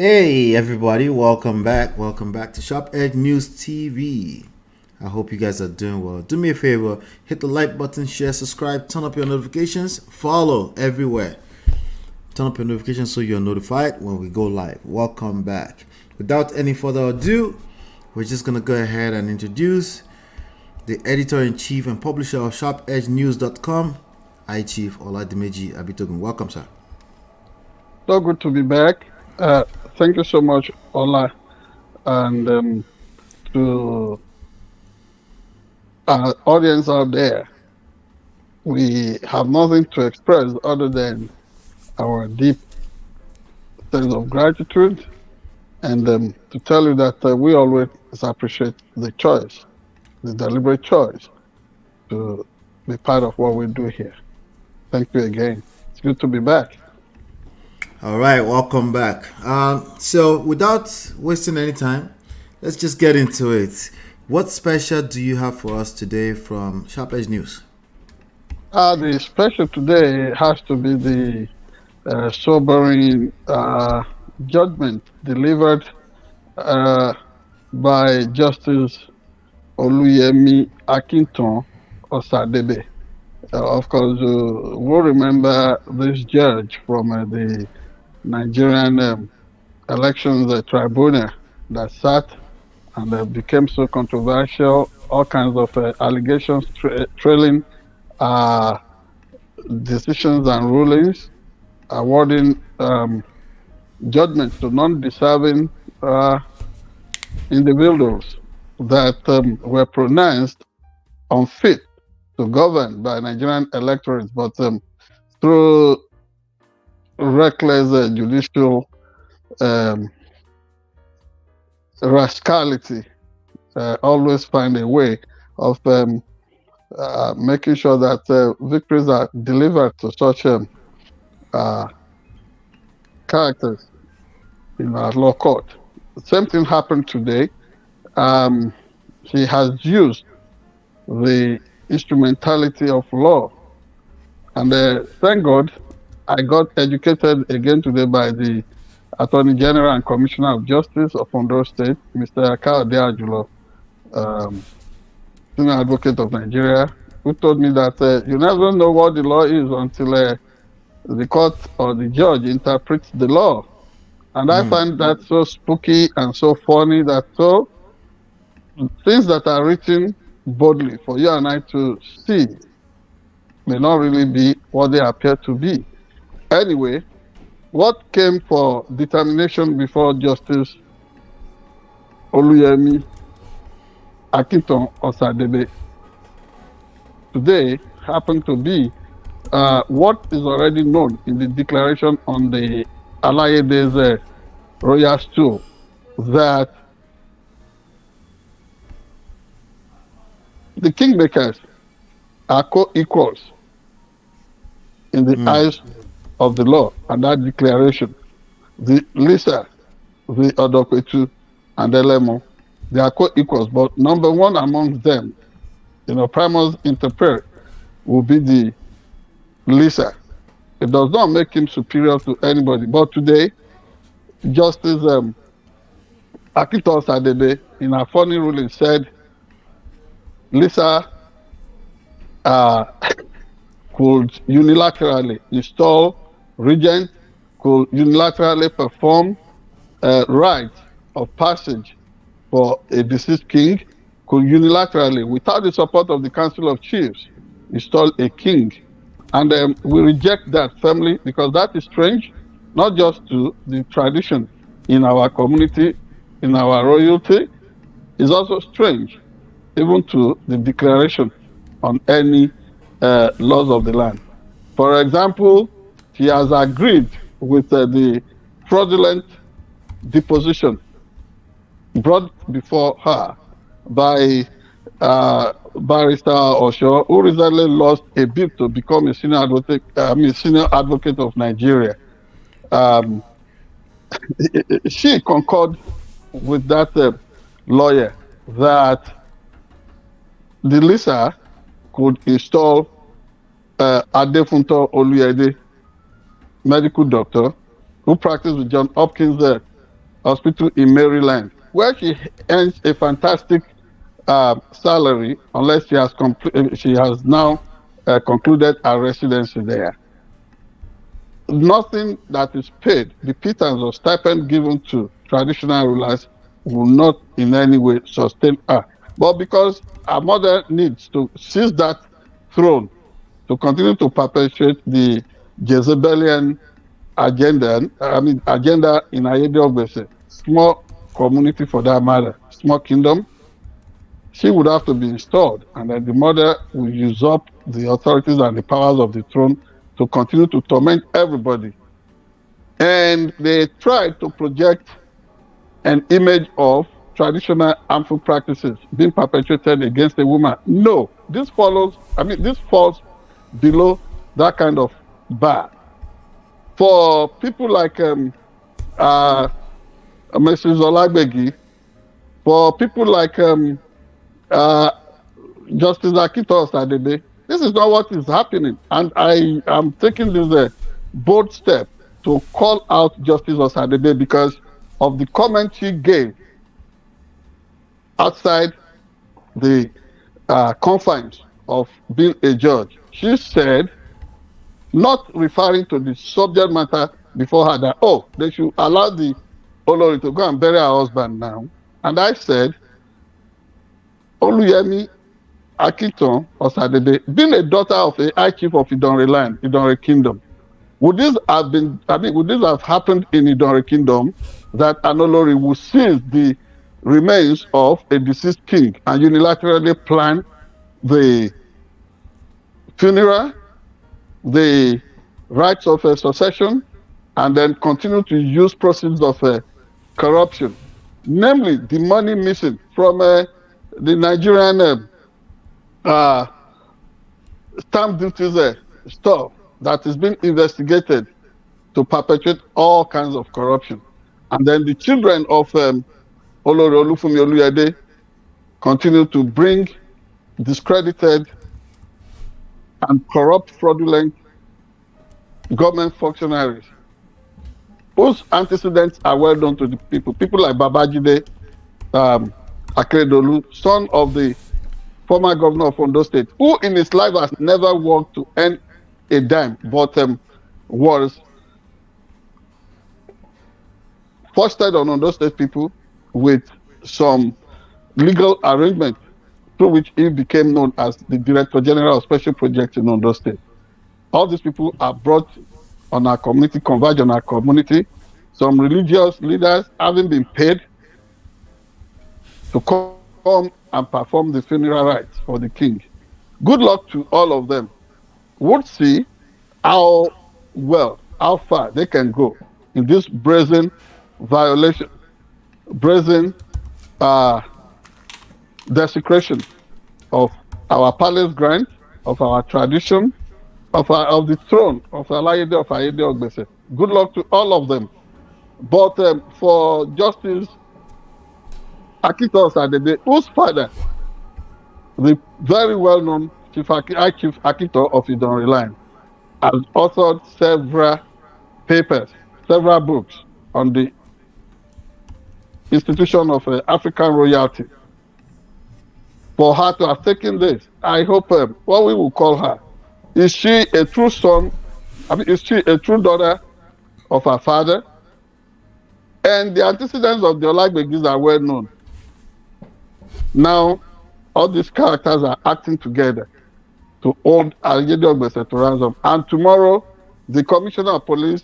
Hey everybody, welcome back. Welcome back to Sharp Edge News TV. I hope you guys are doing well. Do me a favor, hit the like button, share, subscribe, turn up your notifications, follow everywhere. Turn up your notifications so you're notified when we go live. Welcome back. Without any further ado, we're just gonna go ahead and introduce the editor-in-chief and publisher of SharpEdgeNews.com, Chief Oladimeji Abitogun. Welcome, sir. So good to be back. Thank you so much, Ola, and to our audience out there. We have nothing to express other than our deep sense of gratitude, and to tell you that we always appreciate the choice, the deliberate choice to be part of what we do here. Thank you again. It's good to be back. All right, welcome back. So without wasting any time, let's just get into it. What special do you have for us today from Sharp Edge News? The special today has to be the sobering judgment delivered by Justice Oluyemi Akinton Osadebe. Of course, we'll remember this judge from the Nigerian elections tribunal that sat and became so controversial, all kinds of allegations trailing decisions and rulings, awarding judgment to non-deserving individuals that were pronounced unfit to govern by Nigerian electorates, but through reckless judicial rascality, always find a way of making sure that victories are delivered to such characters in our law court. The same thing happened today. He has used the instrumentality of law, and thank God I got educated again today by the Attorney General and Commissioner of Justice of Ondo State, Mr. Kayode Ajulo, Senior Advocate of Nigeria, who told me that you never know what the law is until the court or the judge interprets the law. And I find that so spooky and so funny that things that are written boldly for you and I to see may not really be what they appear to be. Anyway, what came for determination before Justice Oluyemi Akinton Osadebe today happened to be what is already known in the declaration on the Alayede's royal stool, that the kingmakers are co-equals in the eyes of the law, and that declaration, the Lisa, the Odokwetu, and the Lemo, they are co-equals, but number one among them, primus inter pares, will be the Lisa. It does not make him superior to anybody. But today, Justice Akinton Osadebe, in a funny ruling, said Lisa could unilaterally install regent, could unilaterally perform rites of passage for a deceased king, could unilaterally, without the support of the Council of Chiefs, install a king. And we reject that firmly, because that is strange, not just to the tradition in our community, in our royalty. It's also strange even to the declaration on any laws of the land. For example, he has agreed with the fraudulent deposition brought before her by Barrister Osho, who recently lost a bid to become a senior advocate of Nigeria. She concurred with that lawyer that the Lisa could install Adefunto Oluyede, medical doctor, who practiced with John Hopkins Hospital in Maryland, where she earns a fantastic salary, unless she has now concluded her residency there. Nothing that is paid, the pittance or stipend given to traditional rulers, will not in any way sustain her. But because her mother needs to seize that throne to continue to perpetuate the Jezebelian agenda in Ayedeogbese, small community for that matter, small kingdom, she would have to be installed, and then the mother will usurp the authorities and the powers of the throne to continue to torment everybody. And they tried to project an image of traditional harmful practices being perpetrated against a woman. No, this falls below that kind of bar. For people like Mrs. Olagbegi, for people like Justice Akito Osadebe, this is not what is happening. And I am taking this bold step to call out Justice Osadebe because of the comment she gave outside the confines of being a judge. She said, not referring to the subject matter before her, that, oh, they should allow the Olori to go and bury her husband now. And I said, Oluyemi Akiton Osadebe, being a daughter of a high chief of Idonre land, Idonre kingdom, would this have happened in Idonre kingdom, that an Olori would seize the remains of a deceased king and unilaterally plan the funeral, the rights of succession, and then continue to use proceeds of corruption, namely the money missing from the Nigerian stamp duties stuff that is being investigated to perpetrate all kinds of corruption. And then the children of Olori Olufumi Oluyede continue to bring discredited and corrupt, fraudulent government functionaries whose antecedents are well known to the people. People like Babajide Akeredolu, son of the former governor of Ondo State, who in his life has never worked to earn a dime, but was fostered on Ondo State people with some legal arrangement through which he became known as the Director General of Special Projects in Ondo State. All these people are brought on our community, converge on our community. Some religious leaders having been paid to come and perform the funeral rites for the king. Good luck to all of them. We'll see how far they can go in this brazen violation, brazen desecration of our palace grant, of our tradition, of the throne of Alayede of Ayedeogbese. Good luck to all of them. But for Justice Akito Osadebe, whose father, the very well-known Chief Akito of Idonre line, has authored several papers, several books on the institution of African royalty. For her to have taken this, I hope what we will call her, is she a true son? Is she a true daughter of her father? And the antecedents of the Olagbegis are well known. Now, all these characters are acting together to hold Ayedeogbese to ransom. And tomorrow, the Commissioner of Police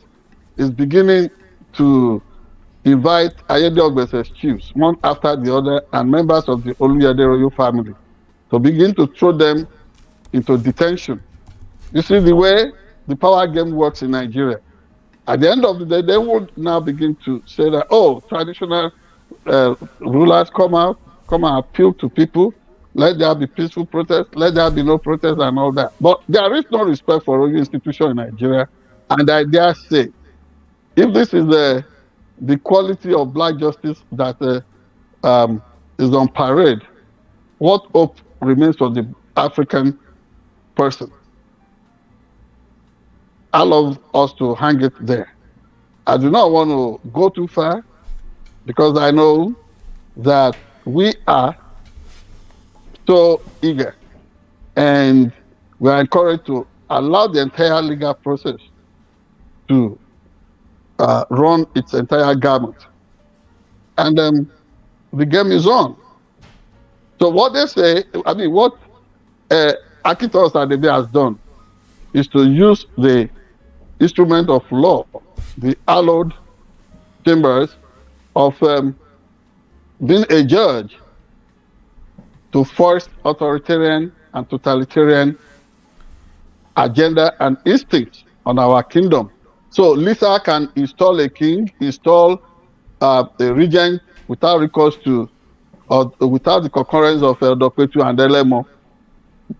is beginning to invite Ayedeogbese's chiefs, one after the other, and members of the Oluyede royal family, to begin to throw them into detention. You see the way the power game works in Nigeria. At the end of the day, they would now begin to say that, oh, traditional rulers come and appeal to people. Let there be peaceful protest. Let there be no protest and all that. But there is no respect for royal institution in Nigeria. And I dare say, if this is the quality of black justice that is on parade, what hope remains for the African person? I love us to hang it there. I do not want to go too far, because I know that we are so eager and we are encouraged to allow the entire legal process to run its entire gamut. And the game is on. So what they say, I mean, what Akitos Adebe has done is to use the instrument of law, the hallowed chambers of being a judge, to force authoritarian and totalitarian agenda and instincts on our kingdom. So Lisa can install a king, install a regent without recourse to, or without the concurrence of Dr. and Elemo.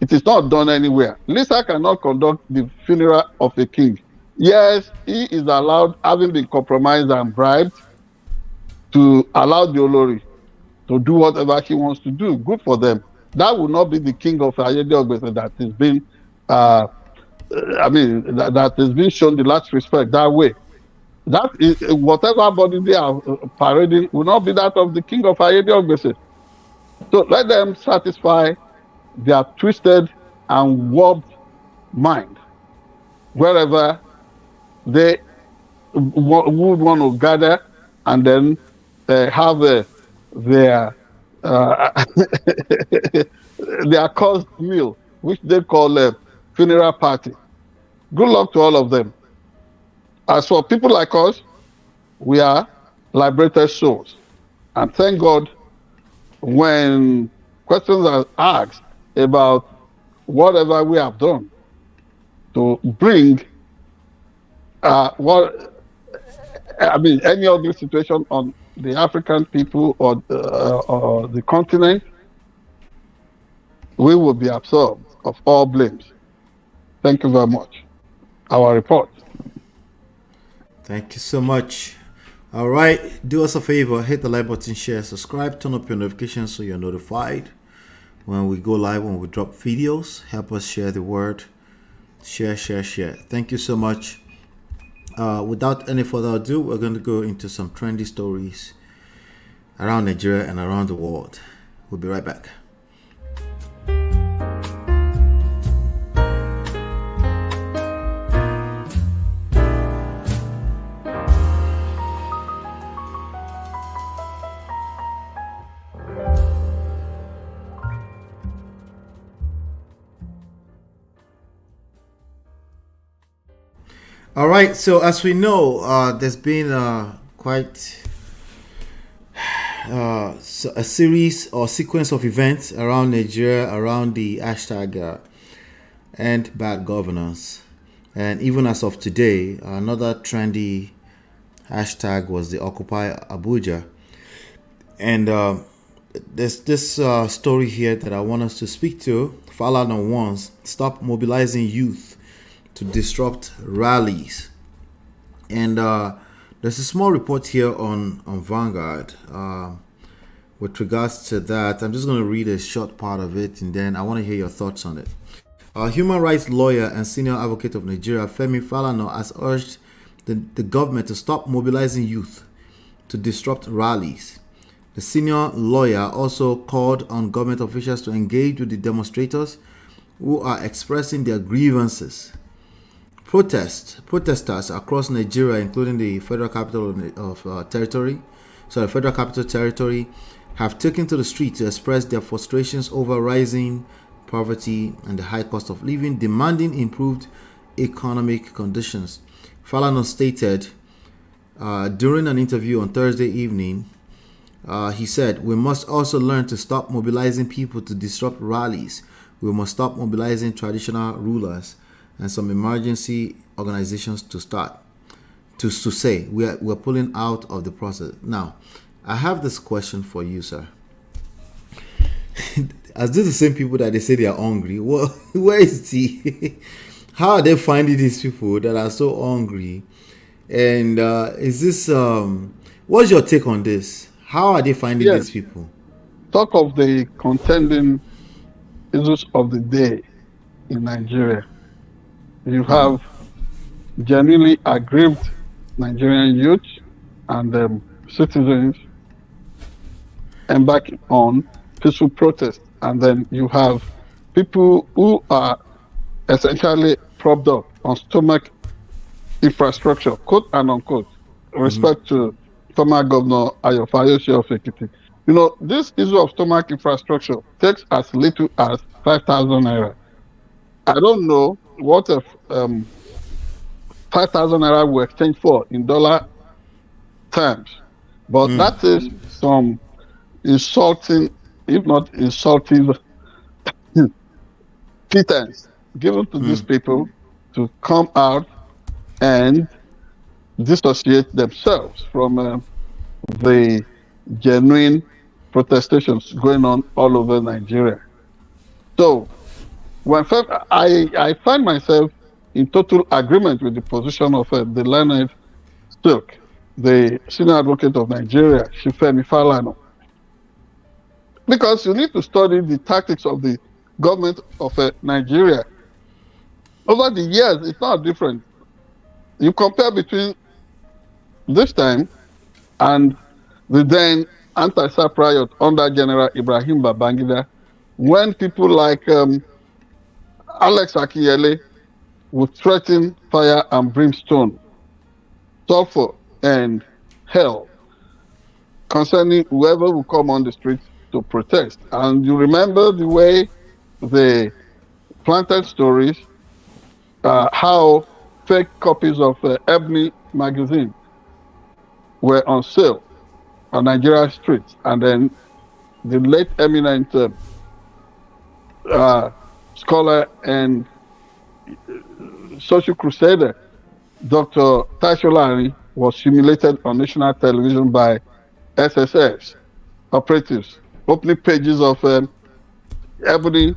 It is not done anywhere. Lisa cannot conduct the funeral of a king. Yes, he is allowed, having been compromised and bribed, to allow the Olori to do whatever he wants to do. Good for them. That will not be the king of Ayede Ogbese that is being, that is being shown the last respect that way. That is, whatever body they are parading will not be that of the king of Ayede Ogbese. So let them satisfy their twisted and warped mind wherever they would want to gather and then have their their course meal, which they call a funeral party. Good luck to all of them. As for people like us, we are liberated souls. And thank God, when questions are asked about whatever we have done to bring any other situation on the African people or the continent, we will be absolved of all blames. Thank you very much. Our report. Thank you so much. All right, do us a favor, hit the like button, share, subscribe, turn up your notifications so you're notified when we go live, when we drop videos. Help us share the word. Share. Thank you so much. Without any further ado, we're going to go into some trendy stories around Nigeria and around the world. We'll be right back. All right, so as we know, there's been quite a series or sequence of events around Nigeria, around the hashtag EndBadGorvernance. And even as of today, another trendy hashtag was the Occupy Abuja. And there's this story here that I want us to speak to. FALANA wants stop mobilizing youth to disrupt rallies. And there's a small report here on Vanguard with regards to that. I'm just going to read a short part of it, and then I want to hear your thoughts on it. Human rights lawyer and senior advocate of Nigeria, Femi Falana, has urged the government to stop mobilizing youth to disrupt rallies. The senior lawyer also called on government officials to engage with the demonstrators who are expressing their grievances. Protesters across Nigeria, including the Federal Capital Territory, have taken to the street to express their frustrations over rising poverty and the high cost of living, demanding improved economic conditions. Falana stated during an interview on Thursday evening, he said, "We must also learn to stop mobilizing people to disrupt rallies. We must stop mobilizing traditional rulers and some emergency organizations to say we're pulling out of the process." Now, I have this question for you, sir. As these the same people that they say they are hungry, where is how are they finding these people that are so hungry? And is this what's your take on this? How are they finding these people? Talk of the contending issues of the day in Nigeria. You have genuinely aggrieved Nigerian youth and citizens embarking on peaceful protest. And then you have people who are essentially propped up on stomach infrastructure, quote and unquote, respect to former Governor Ayofayoshi of Ekiti. You know, this issue of stomach infrastructure takes as little as 5,000 naira. I don't know what if 5,000 naira will exchange for in dollar terms, but that is some insulting, if not insultive, pretense given to these people to come out and dissociate themselves from the genuine protestations going on all over Nigeria. So I find myself in total agreement with the position of the learned Silk, the senior advocate of Nigeria, Shifemi Falana, because you need to study the tactics of the government of Nigeria. Over the years, it's not different. You compare between this time and the then anti-SAP riot under General Ibrahim Babangida, when people like Alex Akinyele would threaten fire and brimstone, sulfur and hell concerning whoever will come on the streets to protest. And you remember the way they planted stories, how fake copies of Ebony magazine were on sale on Nigeria streets, and then the late eminent scholar and social crusader Dr. Tasholani was humiliated on national television by SSS operatives, opening pages of Ebony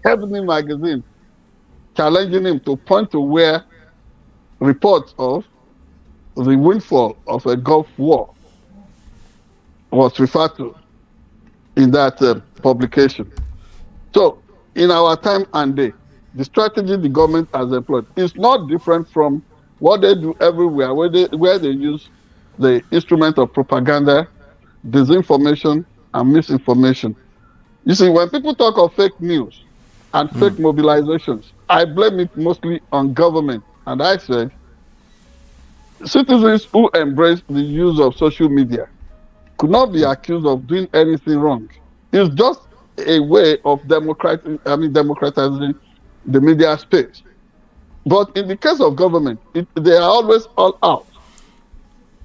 Ebony magazine, challenging him to point to where reports of the windfall of a Gulf War was referred to in that publication. So, in our time and day, the strategy the government has employed is not different from what they do everywhere, where they use the instrument of propaganda, disinformation, and misinformation. You see, when people talk of fake news and fake mobilizations, I blame it mostly on government. And I said, citizens who embrace the use of social media could not be accused of doing anything wrong. It's just a way of democratizing the media space. But in the case of government, they are always all out,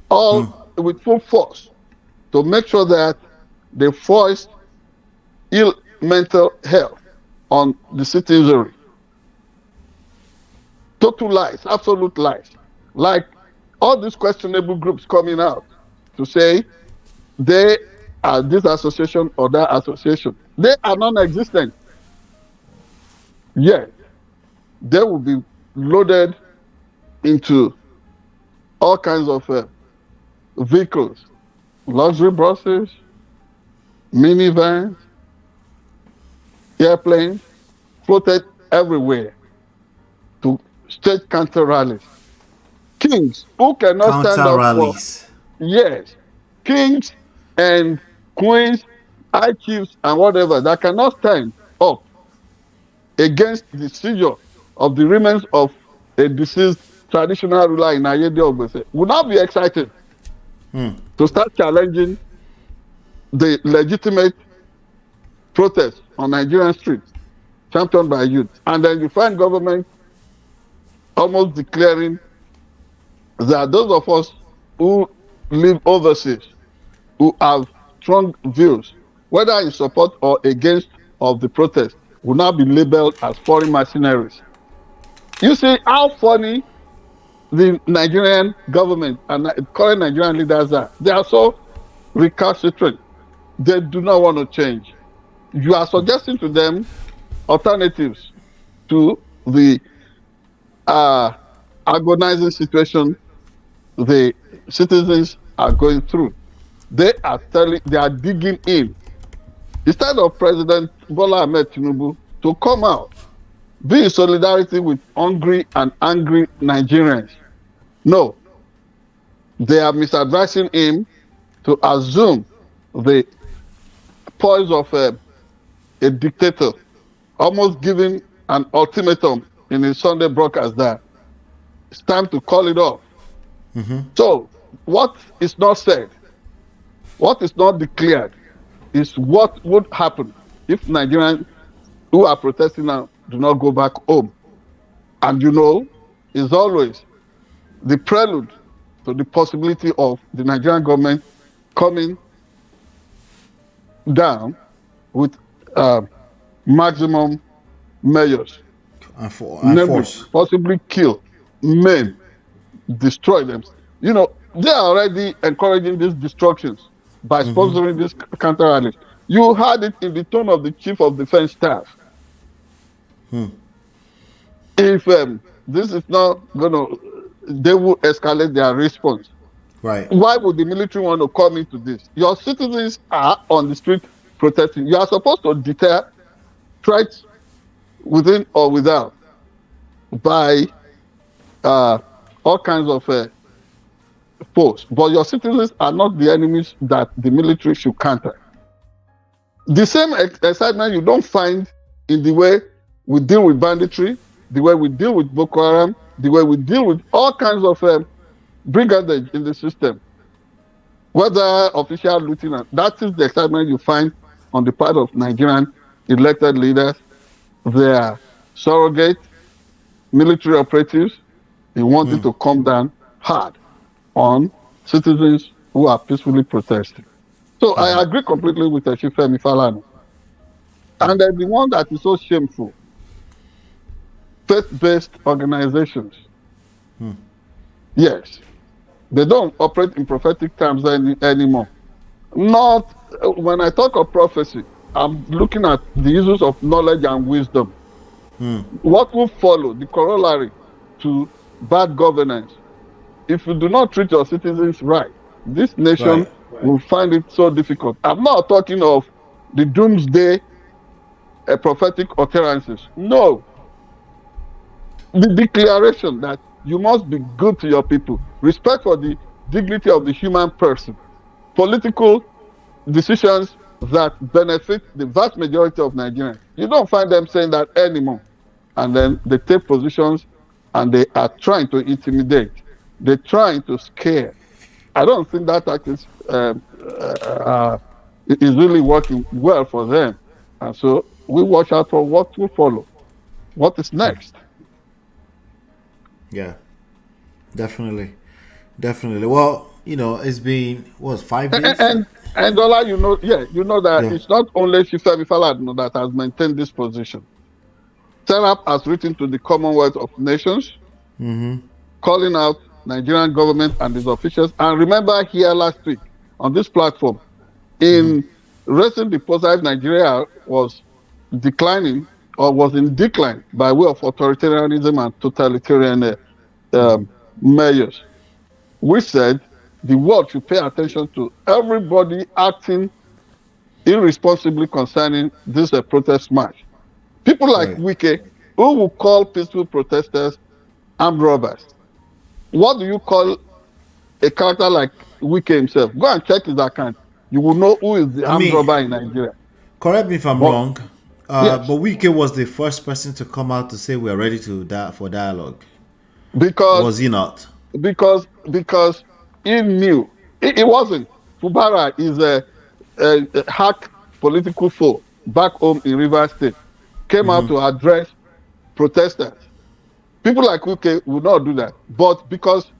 all with full force to make sure that they foist ill mental health on the citizenry. Total lies, absolute lies. Like all these questionable groups coming out to say they are this association or that association. They are non-existent. Yet, they will be loaded into all kinds of vehicles, luxury buses, minivans, airplanes, floated everywhere to stage counter rallies. Kings who cannot stand up rallies. for, yes, kings and queens, high chiefs and whatever that cannot stand up against the seizure of the remains of a deceased traditional ruler in Ayede Ogbese would not be excited to start challenging the legitimate protests on Nigerian streets championed by youth. And then you find government almost declaring that those of us who live overseas, who have strong views, whether in support or against of the protest, will now be labeled as foreign mercenaries. You see how funny the Nigerian government and current Nigerian leaders are. They are so recalcitrant. They do not want to change. You are suggesting to them alternatives to the agonizing situation the citizens are going through. They are digging in. Instead of President Bola Ahmed Tinubu to come out, be in solidarity with hungry and angry Nigerians. No, they are misadvising him to assume the poise of a dictator, almost giving an ultimatum in his Sunday broadcast that it's time to call it off. So, what is not said, what is not declared, is what would happen if Nigerians who are protesting now do not go back home. And is always the prelude to the possibility of the Nigerian government coming down with maximum measures, and namely force. possibly kill, maim, destroy them. They are already encouraging these destructions by sponsoring these counter rallies. You heard it in the tone of the chief of defense staff. If this is not they will escalate their response. Right. Why would the military want to come into this? Your citizens are on the street protesting. You are supposed to deter threats within or without by all kinds of force. But your citizens are not the enemies that the military should counter. The same excitement you don't find in the way we deal with banditry, the way we deal with Boko Haram, the way we deal with all kinds of brigandage in the system, whether official looting. That is the excitement you find on the part of Nigerian elected leaders. They are surrogate military operatives. They wanted to come down hard on citizens who are peacefully protesting. So I agree completely with Femi Falana. And then the one that is so shameful, faith-based organizations. Yes, they don't operate in prophetic terms anymore. Not when I talk of prophecy, I'm looking at the issues of knowledge and wisdom. What will follow, the corollary to bad governance? If you do not treat your citizens right, this nation will find it so difficult. I'm not talking of the doomsday prophetic utterances. No. The declaration that you must be good to your people, respect for the dignity of the human person, political decisions that benefit the vast majority of Nigerians. You don't find them saying that anymore. And then they take positions and they are trying to intimidate. They're trying to scare. I don't think that act is really working well for them. And so we watch out for what will follow. What is next? Yeah, definitely. Well, it's been 5 days. And Dola, that it's not only Femi Falana that has maintained this position. Serap has written to the Commonwealth of Nations, calling out Nigerian government and its officials. And remember here last week on this platform, in raising the post Nigeria was declining or was in decline by way of authoritarianism and totalitarian measures. We said the world should pay attention to everybody acting irresponsibly concerning this protest march. People like Wike, who will call peaceful protesters armed robbers. What do you call a character like Wike himself? Go and check his account. You will know who is the armed robber in Nigeria. Correct me if I'm wrong, yes. but Wike was the first person to come out to say we are ready to for dialogue. Because was he not? Because he knew it wasn't. Fubara is a hack political foe back home in Rivers State. Came out to address protesters. People like Wike would not do that. But because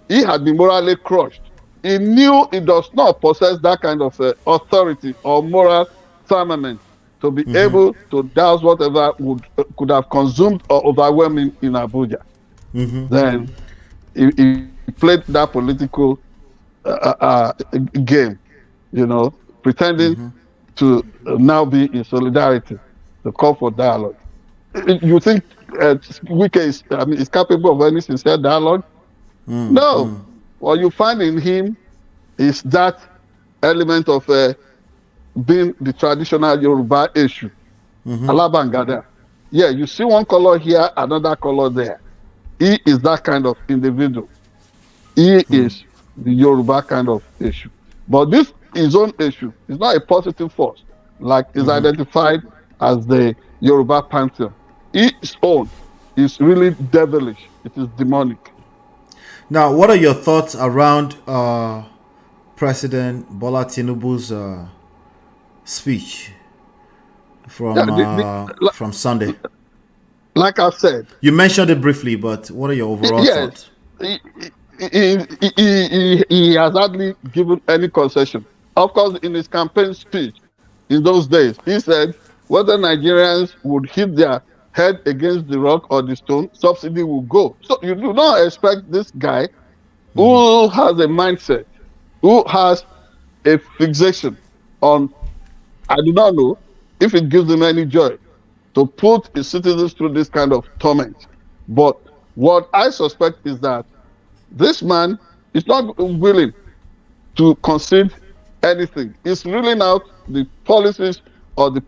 he had been morally crushed, he knew he does not possess that kind of authority or moral firmament to be able to douse whatever could have consumed or overwhelmed him in Abuja. Then he played that political game, pretending to now be in solidarity, to call for dialogue. You think Wike is capable of any sincere dialogue? No. What you find in him is that element of being the traditional Yoruba issue. Alabangada. Yeah, you see one color here, another color there. He is that kind of individual. He is the Yoruba kind of issue. But this his own issue is not a positive force, like is identified as the Yoruba pantheon. Its own is really devilish. It is demonic. Now, what are your thoughts around President Bola Tinubu's speech Yeah, from Sunday? like I said, You mentioned it briefly, but what are your overall yes, thoughts? he, he has hardly given any concession. Of course, in his campaign speech in those days, he said whether Nigerians would hit their head against the rock or the stone, subsidy will go. So you do not expect this guy who has a mindset, who has a fixation on, I do not know if it gives him any joy to put his citizens through this kind of torment. But what I suspect is that this man is not willing to concede anything. He's ruling out the policies or the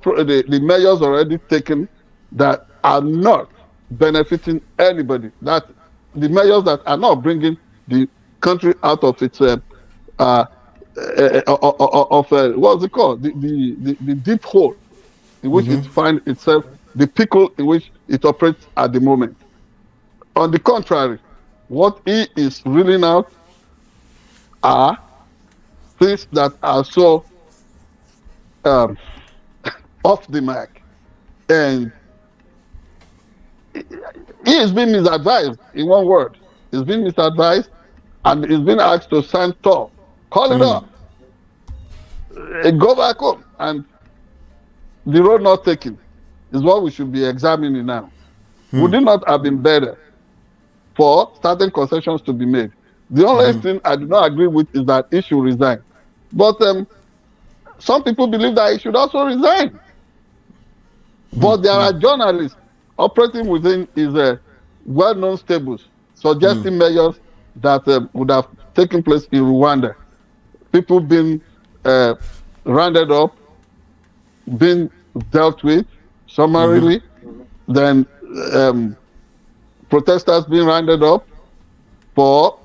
measures already taken that are not benefiting anybody. That the measures that are not bringing the country out of its what's it called? The deep hole in which it finds itself, the pickle in which it operates at the moment. On the contrary, what he is ruling out are things that are so off the mark. And he is being misadvised, in one word. He's been misadvised and he's been asked to stand tall. Call it off. Go back home. And the road not taken is what we should be examining now. Would it not have been better for certain concessions to be made? The only thing I do not agree with is that he should resign. But some people believe that he should also resign. But there are journalists operating within his well-known stables, suggesting measures that would have taken place in Rwanda. People being rounded up, being dealt with summarily, then protesters being rounded up for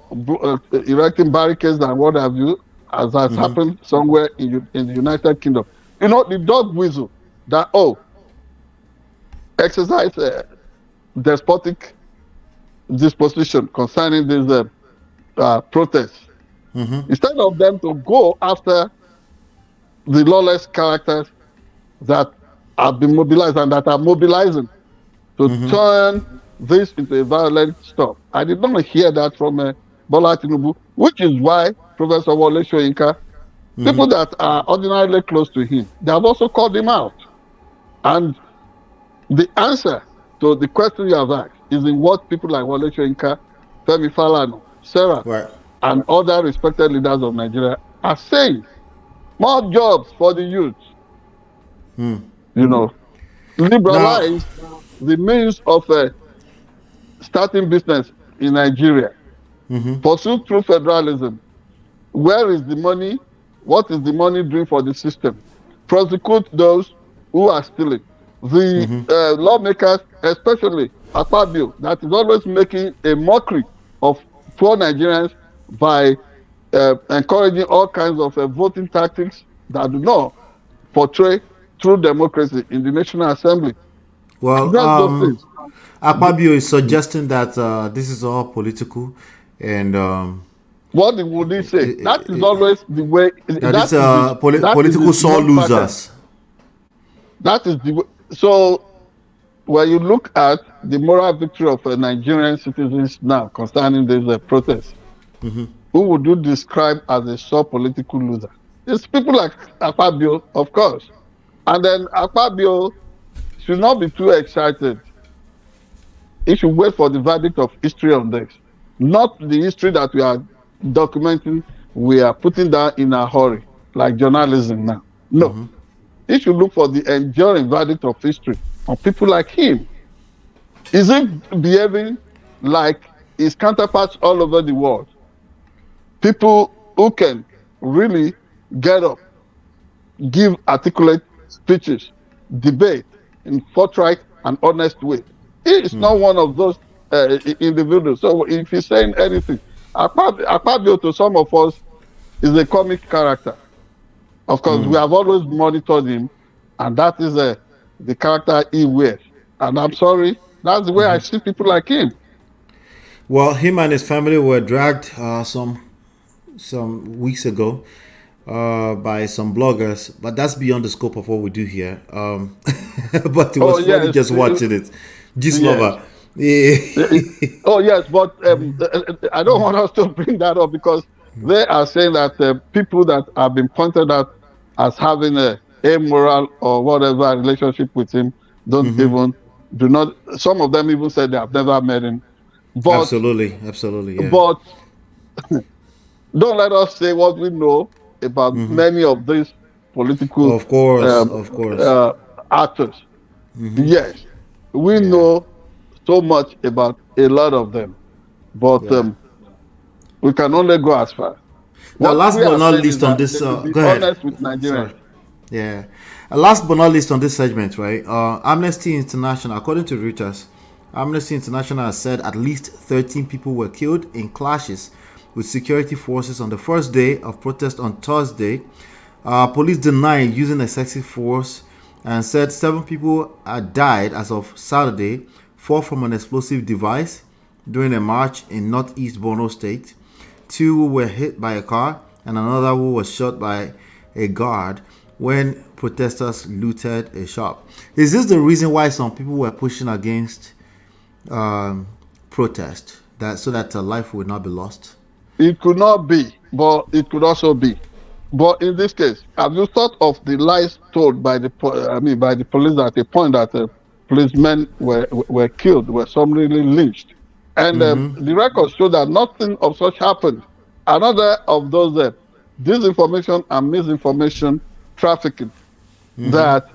erecting barricades and what have you, as has happened somewhere in the United Kingdom. You know, the dog whistle that, exercise despotic disposition concerning these protests. Instead of them to go after the lawless characters that have been mobilized and that are mobilizing to turn this into a violent stuff. I did not hear that from Bola Tinubu, which is why Professor Wole Soyinka, people that are ordinarily close to him, they have also called him out. And the answer to the question you have asked is in what people like Wole Soyinka, Femi Falana, Sarah, and other respected leaders of Nigeria are saying. More jobs for the youth. You know, liberalize the means of starting business in Nigeria. Pursue through federalism. Where is the money? What is the money doing for the system? Prosecute those who are stealing. The lawmakers, especially Akpabio, that is always making a mockery of poor Nigerians by encouraging all kinds of voting tactics that do not portray true democracy in the National Assembly. Well, Akpabio is suggesting that this is all political, and what would he say? That is always the way. That is political sore losers. That is the way. So, when you look at the moral victory of Nigerian citizens now concerning this protest, who would you describe as a sore political loser? It's people like Akpabio, of course. And then Akpabio should not be too excited. He should wait for the verdict of history on this. Not the history that we are documenting, we are putting down in a hurry, like journalism now. No. He should look for the enduring verdict of history on people like him. Is he behaving like his counterparts all over the world? People who can really get up, give articulate speeches, debate in forthright and honest way. He is not one of those individuals. So if he's saying anything, Akpabio to some of us is a comic character. Of course, we have always monitored him, and that is the character he wears. And I'm sorry, that's the way I see people like him. Well, him and his family were dragged some weeks ago by some bloggers, but that's beyond the scope of what we do here. But it was funny just watching it. Lover. Yeah. Oh yes, but I don't want us to bring that up because they are saying that people that have been pointed out as having a immoral or whatever relationship with him do not. Some of them even said they have never met him. But, absolutely, yeah. But don't let us say what we know about many of these political, of course, actors. Yes, we know so much about a lot of them, but we can only go as far. Now, last but not least on this, go ahead. Honest with Nigerians. Yeah. Last but not least on this segment, right? Amnesty International, according to Reuters, Amnesty International has said at least 13 people were killed in clashes with security forces on the first day of protest on Thursday. Police denied using excessive force and said 7 people had died as of Saturday, 4 from an explosive device during a march in northeast Borno State. 2 were hit by a car and another who was shot by a guard when protesters looted a shop. Is this the reason why some people were pushing against protest, so that life would not be lost? It could not be, but it could also be. But in this case, have you thought of the lies told by the police at a point that policemen were killed, were summarily lynched? And the records show that nothing of such happened. Another of those disinformation and misinformation trafficking that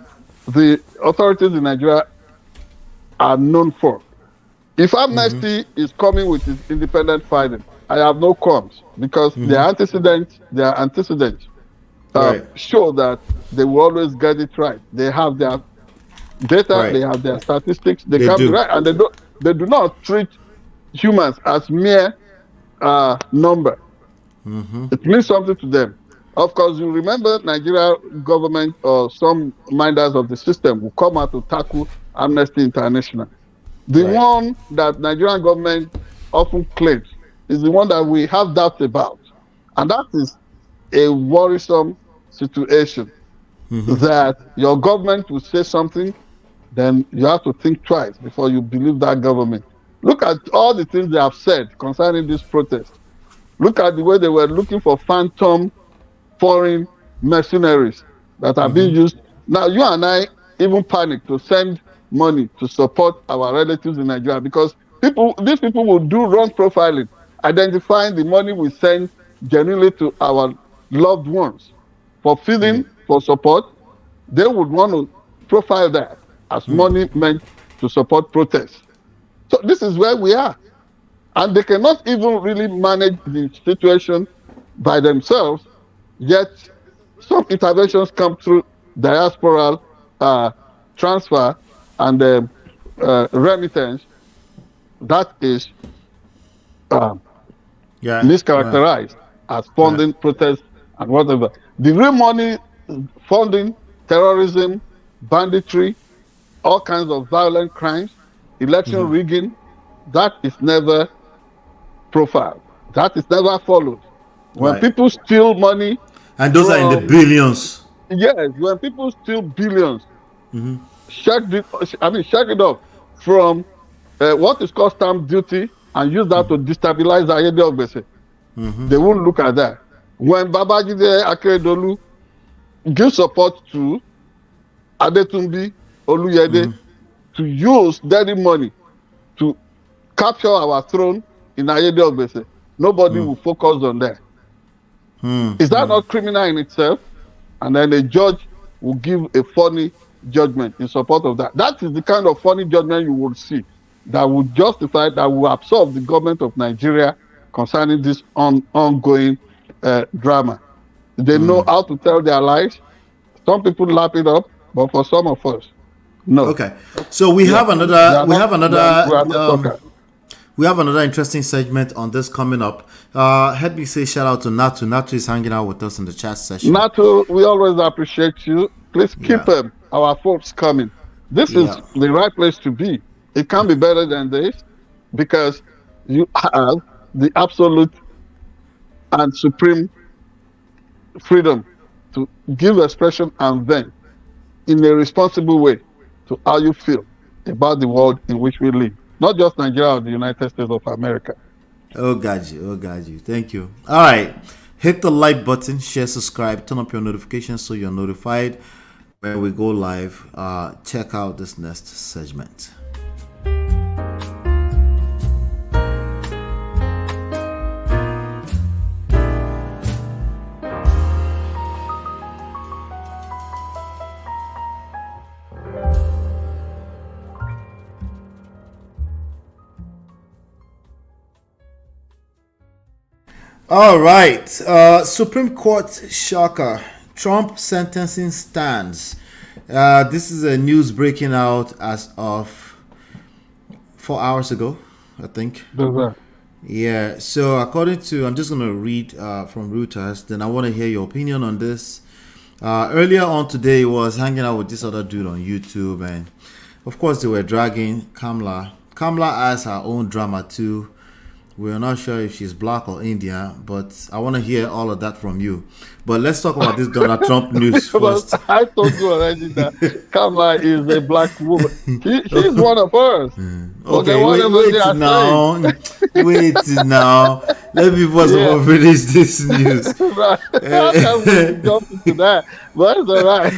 the authorities in Nigeria are known for. If Amnesty is coming with its independent finding, I have no qualms because their antecedents show that they will always get it right. They have their data, they have their statistics, they can be right, and they do not treat humans as mere number. It means something to them. Of course, you remember Nigeria government or some minders of the system will come out to tackle Amnesty International. The one that Nigerian government often claims is the one that we have doubts about. And that is a worrisome situation that your government will say something, then you have to think twice before you believe that government. Look at all the things they have said concerning this protest. Look at the way they were looking for phantom foreign mercenaries that are being used. Now, you and I even panic to send money to support our relatives in Nigeria because these people will do wrong profiling, identifying the money we send genuinely to our loved ones for feeding, for support. They would want to profile that as money meant to support protests. So this is where we are. And they cannot even really manage the situation by themselves, yet some interventions come through diasporal transfer and remittance that is mischaracterized as funding protests and whatever. The real money funding terrorism, banditry, all kinds of violent crimes, election rigging, that is never profiled. That is never followed. When people steal money, and those are in the billions. Yes, when people steal billions, check it off from what is called stamp duty and use that to destabilize Ayede Ogbese. They won't look at that. When Babajide Akeredolu gives support to Adetunbi Oluyede to use dirty money to capture our throne in Ayede Ogbese, nobody will focus on that. Is that not criminal in itself? And then a judge will give a funny judgment in support of that. That is the kind of funny judgment you will see that will justify, that will absolve the government of Nigeria concerning this ongoing drama. They know how to tell their lies. Some people lap it up, but for some of us, no. Okay, so we have another We have another interesting segment on this coming up. Let me say shout out to Natu. Natu is hanging out with us in the chat session. Natu, we always appreciate you. Please keep Yeah. our folks coming. This is Yeah. the right place to be. It can't be better than this because you have the absolute and supreme freedom to give expression and vent in a responsible way to how you feel about the world in which we live. Not just Nigeria or the United States of America. Oh, got you. Oh, got you. Thank you. All right. Hit the like button, share, subscribe, turn up your notifications so you're notified when we go live. Check out this next segment. All right. Supreme Court shocker. Trump sentencing stands. This is a news breaking out as of 4 hours ago, I think. Yeah. So according to, I'm just going to read from Reuters. Then I want to hear your opinion on this. Earlier on today, was hanging out with this other dude on YouTube, and of course they were dragging Kamala. Kamala has her own drama too. We're not sure if she's black or Indian, but I want to hear all of that from you. But let's talk about this Donald Trump news first. I told you already that Kamala is a black woman. She's one of us. Okay, wait now. Wait now. Let me first of all finish this news. Right. How can we jump into that? But it's all right.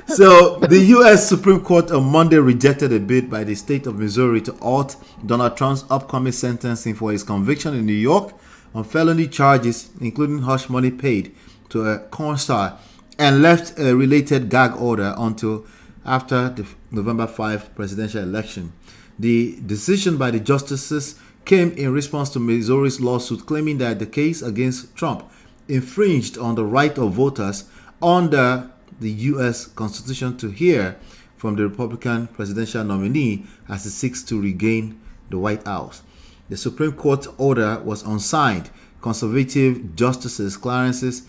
So, the U.S. Supreme Court on Monday rejected a bid by the state of Missouri to halt Donald Trump's upcoming sentencing for his conviction in New York on felony charges, including hush money paid to a porn star, and left a related gag order until after the November 5 presidential election. The decision by the justices came in response to Missouri's lawsuit claiming that the case against Trump infringed on the right of voters under the U.S. Constitution to hear from the Republican presidential nominee as he seeks to regain the White House. The Supreme Court order was unsigned. Conservative justices Clarence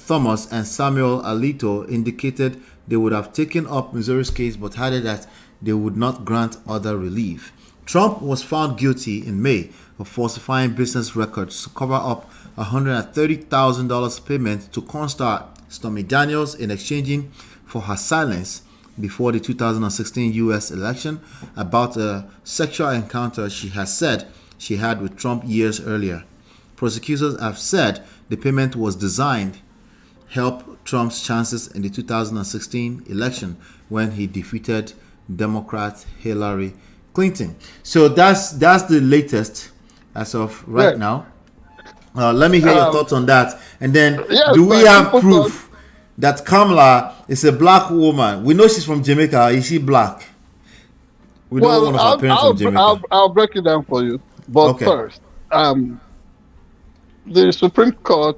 Thomas and Samuel Alito indicated they would have taken up Missouri's case but added that they would not grant other relief. Trump was found guilty in May of falsifying business records to cover up $130,000 payment to porn star Stormy Daniels in exchanging for her silence before the 2016 U.S. election about a sexual encounter she has said she had with Trump years earlier. Prosecutors have said the payment was designed to help Trump's chances in the 2016 election when he defeated Democrat Hillary Clinton. So that's the latest as of right now. Let me hear your thoughts on that. And then, do we have proof that Kamala is a black woman? We know she's from Jamaica. Is she black? We know one of her parents from Jamaica. I'll break it down for you. But first, the Supreme Court,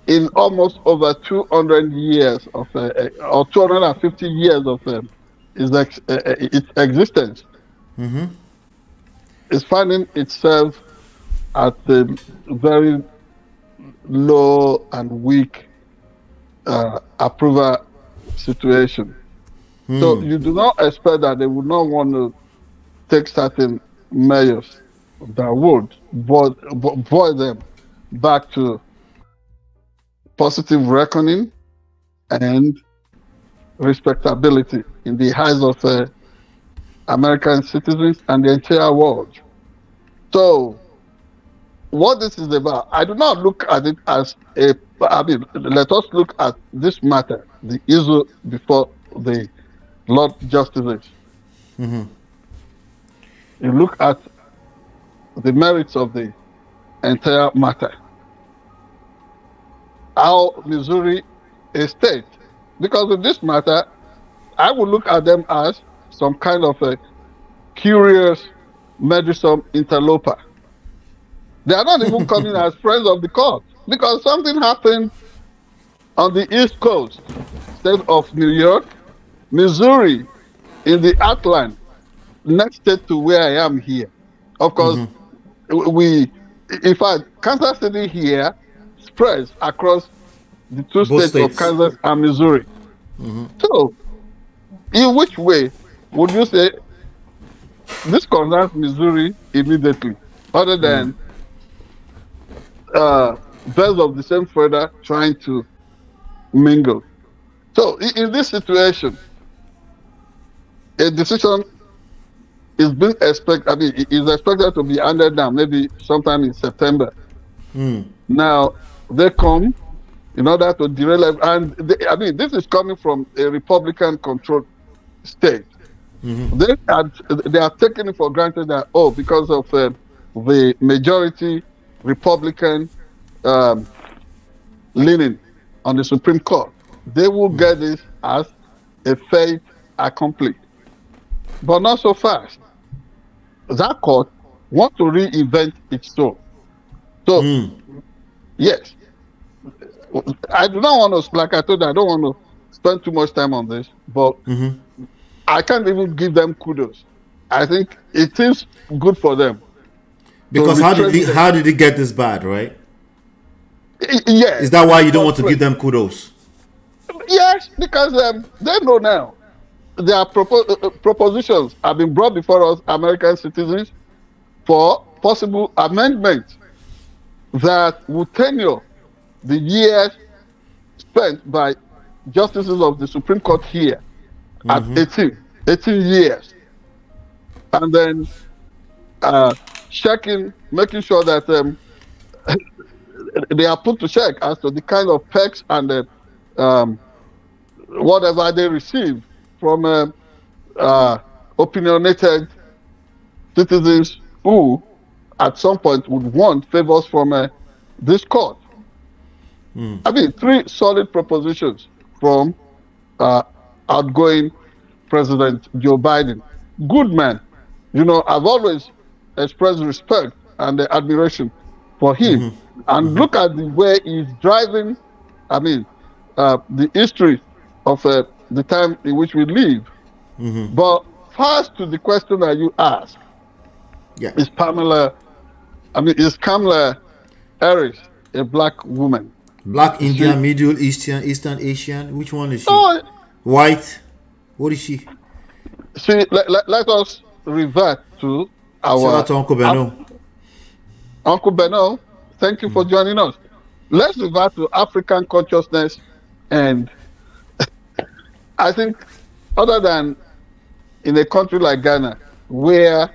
in almost over 200 years of, or 250 years of its existence, is finding itself at a very low and weak approval situation. So you do not expect that they would not want to take certain measures that would void them back to positive reckoning and respectability in the eyes of American citizens and the entire world. So, what this is about, I do not look at it as let us look at this matter, the issue before the Lord Justices. You look at the merits of the entire matter. How Missouri a state, because with this matter, I would look at them as some kind of a curious, meddlesome interloper. They are not even coming as friends of the court because something happened on the East Coast, state of New York. Missouri in the outline, next step to where I am here. Of course, in fact, Kansas City here spreads across the two Both states of states. Kansas and Missouri. So, in which way would you say this concerns Missouri immediately, other than birds of the same feather trying to mingle? So, in this situation, a decision is being expected. I mean, it is expected to be handed down maybe sometime in September. Now they come in order to derail it, and I mean, this is coming from a Republican-controlled state. They are taking it for granted that because of the majority Republican leaning on the Supreme Court, they will get this as a fait accompli. But not so fast. That court wants to reinvent its soul. So, yes, I do not want to, like I told you, I don't want to spend too much time on this, but I can't even give them kudos. I think it is good for them. Because how did it get this bad, right? Yes. Is that why you don't want to give them kudos? Yes, because they know now. Their propositions have been brought before us, American citizens, for possible amendments that would tenure the years spent by justices of the Supreme Court here at 18 years. And then making sure that they are put to check as to the kind of perks and whatever they receive from opinionated citizens who at some point would want favors from this court. I mean, 3 solid propositions from outgoing President Joe Biden. Good man. You know, I've always expressed respect and admiration for him. And look at the way he's driving, I mean, the history of the time in which we live. But first to the question that you asked, is Kamala Harris a black woman? Black, Indian, Middle Eastern, Eastern Asian? Which one is she? White? What is she? See, let us revert to our... Shout out to Uncle Beno. Uncle Beno, thank you for joining us. Let's revert to African consciousness, and I think other than in a country like Ghana, where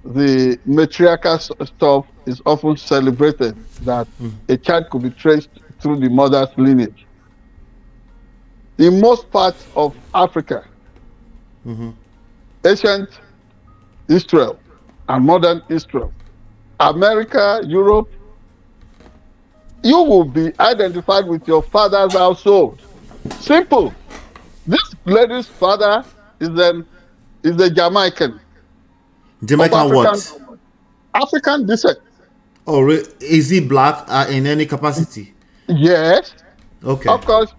the matriarchal stuff is often celebrated, that a child could be traced through the mother's lineage. In most parts of Africa, ancient Israel and modern Israel, America, Europe, you will be identified with your father's household. Simple. This lady's father is a Jamaican. Jamaican what? African descent. Oh, is he black in any capacity? Yes. Okay. Of course,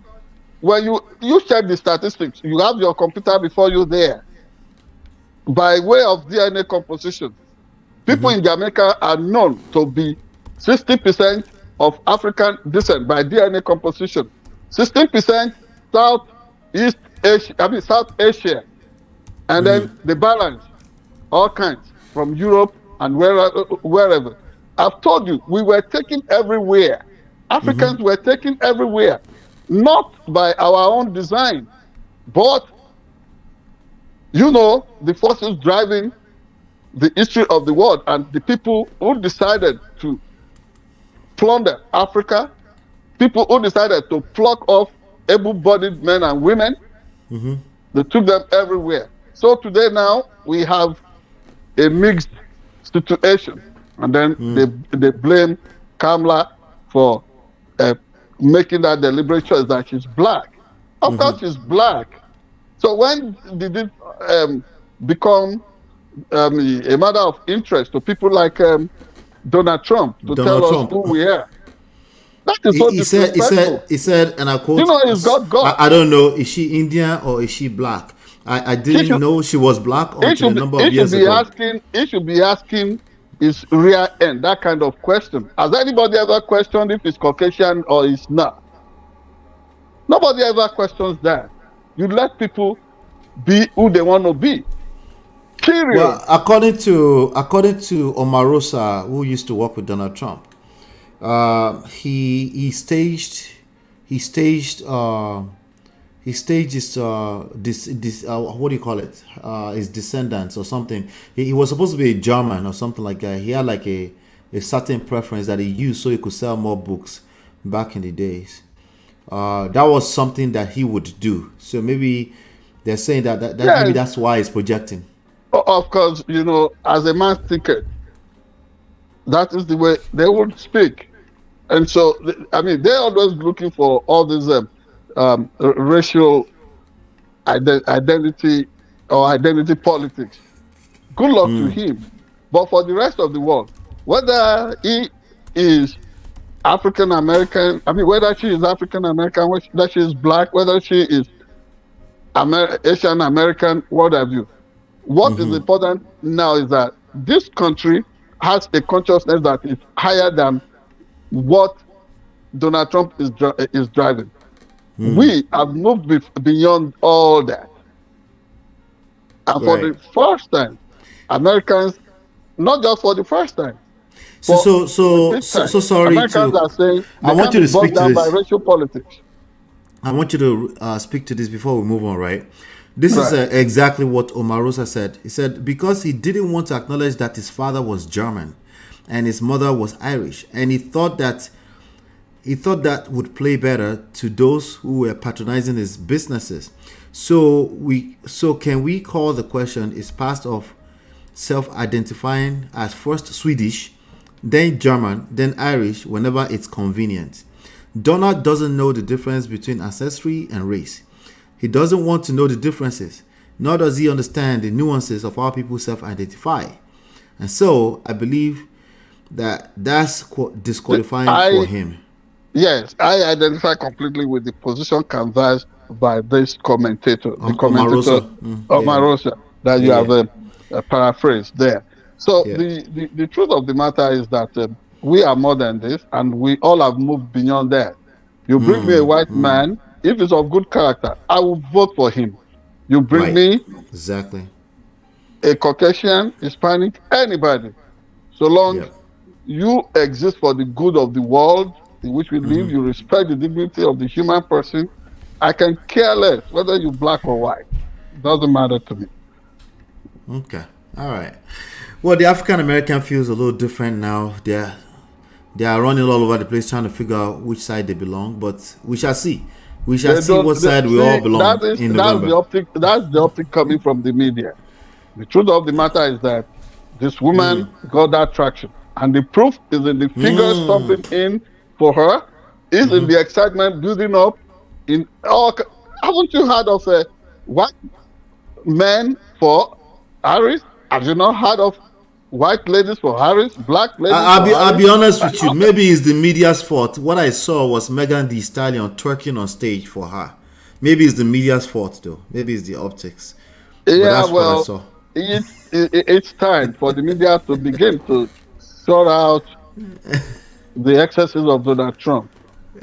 when you check the statistics, you have your computer before you there. By way of DNA composition, people in Jamaica are known to be 60% of African descent by DNA composition, 16% South Asia, and then the balance, all kinds, from Europe and wherever. I've told you, we were taken everywhere. Africans were taken everywhere, not by our own design, but, you know, the forces driving the history of the world and the people who decided to plunder Africa, people who decided to pluck off able-bodied men and women, they took them everywhere. So today now, we have a mixed situation. And then they blame Kamala for making that deliberate choice that she's black. Of course she's black. So when did it become a matter of interest to people like Donald Trump to tell us who we are? That is so disrespectful. He said, and I quote, you know, he's got God. I don't know, is she Indian or is she black? I didn't know she was black until a number of years ago. He should be asking his rear end that kind of question. Has anybody ever questioned if he's Caucasian or he's not? Nobody ever questions that. You let people be who they want to be. Period. Well, according to Omarosa, who used to work with Donald Trump, he staged his what do you call it? His descendants or something. He was supposed to be a German or something like that. He had like a certain preference that he used so he could sell more books back in the days. That was something that he would do. So maybe they're saying that Yes. maybe that's why he's projecting. Of course, as a man's ticket, that is the way they would speak. And so, they're always looking for all these racial identity or identity politics. Good luck to him. But for the rest of the world, whether he is African American, whether she is African American, whether she is black, whether she is Asian American, what have you. What is important now is that this country has a consciousness that is higher than what Donald Trump is driving. We have moved beyond all that. And for the first time, Americans, not just for the first time, so sorry. Americans are saying I want you to speak to this. By racial politics. I want you to speak to this before we move on, right? This is exactly what Omarosa said. He said because he didn't want to acknowledge that his father was German and his mother was Irish, and he thought that would play better to those who were patronizing his businesses. So can we call the question is part of self-identifying as first Swedish, then German, then Irish whenever it's convenient? Donald doesn't know the difference between ancestry and race. He doesn't want to know the differences, nor does he understand the nuances of how people self-identify. And so I believe that that's disqualifying for him. Yes, I identify completely with the position canvassed by this commentator, Omarosa, that you have paraphrased there. So the truth of the matter is that we are more than this, and we all have moved beyond that. You bring me a white man, if he's of good character, I will vote for him. You bring me a Caucasian, Hispanic, anybody, so long you exist for the good of the world in which we live, you respect the dignity of the human person, I can care less whether you're black or white. It doesn't matter to me. Okay. All right. Well, the African American feels a little different now. They are running all over the place trying to figure out which side they belong, but we shall see. We shall see what side we all belong in November. That's the optic coming from the media. The truth of the matter is that this woman got that traction, and the proof is in the figures pumping in for her, is in the excitement building up in all. Haven't you heard of white men for Harris? Have you not heard of white ladies for Harris, black ladies I'll be honest with you. Maybe it's the media's fault. What I saw was Megan Thee Stallion twerking on stage for her. Maybe it's the media's fault, though. Maybe it's the optics. Yeah, well, it's time for the media to begin to sort out the excesses of Donald Trump.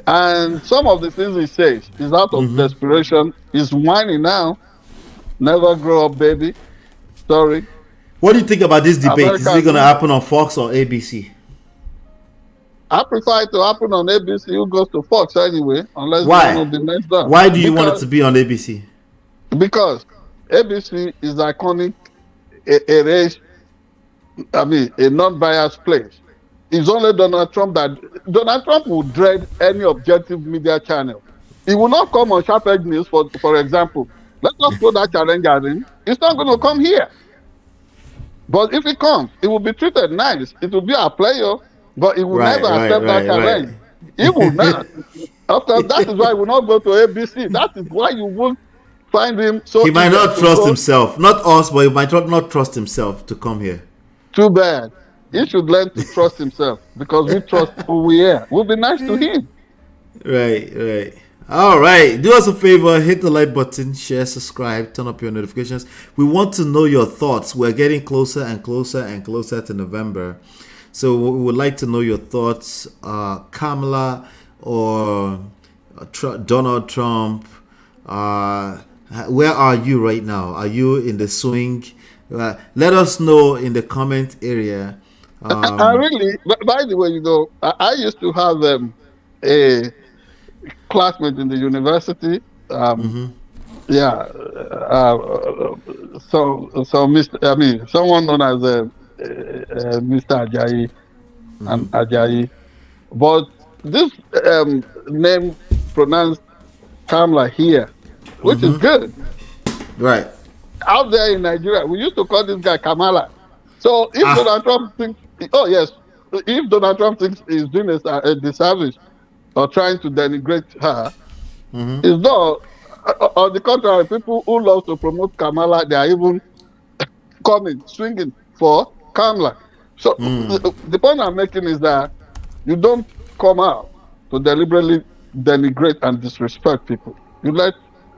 And some of the things he says is out of desperation. He's whining now. Never grow up, baby. Sorry. What do you think about this debate? Is it going to happen on Fox or ABC? I prefer it to happen on ABC. Who goes to Fox anyway? Unless Why? One of the next door. Why do you want it to be on ABC? Because ABC is iconic, a race, a non-biased place. It's only Donald Trump would dread any objective media channel. He will not come on SharpEdge News, for example. Let us throw that challenge at him. It's not going to come here. But if it comes, it will be treated nice. It will be a player, but it will never accept that challenge. He will not. After that is why he will not go to ABC. That is why you won't find him. So he might not trust himself. Not us, but he might not trust himself to come here. Too bad. He should learn to trust himself because we trust who we are. We'll be nice to him. Right. All right. Do us a favor, hit the like button, share, subscribe, turn up your notifications. We want to know your thoughts. We're getting closer and closer and closer to November. So we would like to know your thoughts. Kamala or Donald Trump. Where are you right now? Are you in the swing? Let us know in the comment area. I really, by the way, I used to have a classmate in the university. Yeah, so Mr. I mean, someone known as Mr. Ajayi and Ajayi, but this name pronounced Kamala here, which is good. Right. Out there in Nigeria, we used to call this guy Kamala. So if Donald Trump thinks, oh yes, if Donald Trump thinks he's doing a disservice or trying to denigrate her, it's not. On the contrary, people who love to promote Kamala, they are even swinging for Kamala. So the point I'm making is that you don't come out to deliberately denigrate and disrespect people.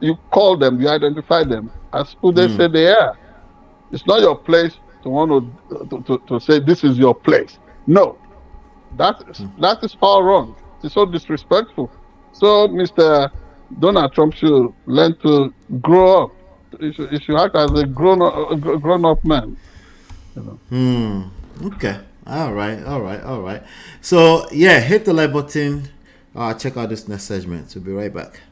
You call them, you identify them as who they say they are. It's not your place to want to say this is your place. No, that is all wrong. It's so disrespectful. So Mr. Donald Trump should learn to grow up. He should act as a grown up man. Okay. All right. So yeah, hit the like button. Check out this next segment. We'll be right back.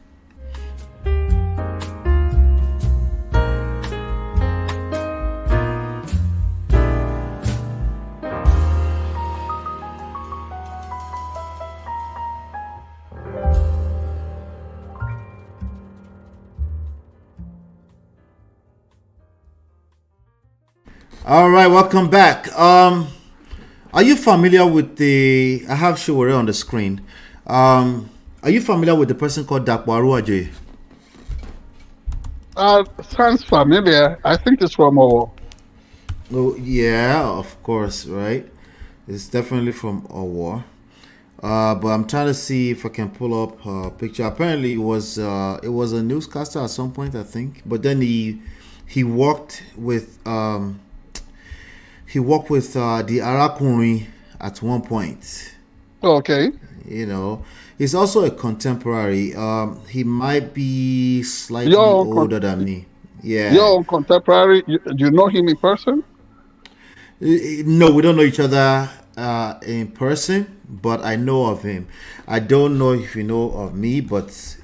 All right, welcome back. Are you familiar with I have Sowore on the screen. Are you familiar with the person called Dapo Aruwajoye? Sounds familiar. I think it's from Owo. Oh, yeah, of course, right? It's definitely from Owo. But I'm trying to see if I can pull up a picture. Apparently, it was a newscaster at some point, I think. But then he worked with the Arakuni at one point. Okay. He's also a contemporary. He might be slightly older than me. Yeah. Your contemporary. Do you know him in person? No, we don't know each other in person, but I know of him. I don't know if you know of me, but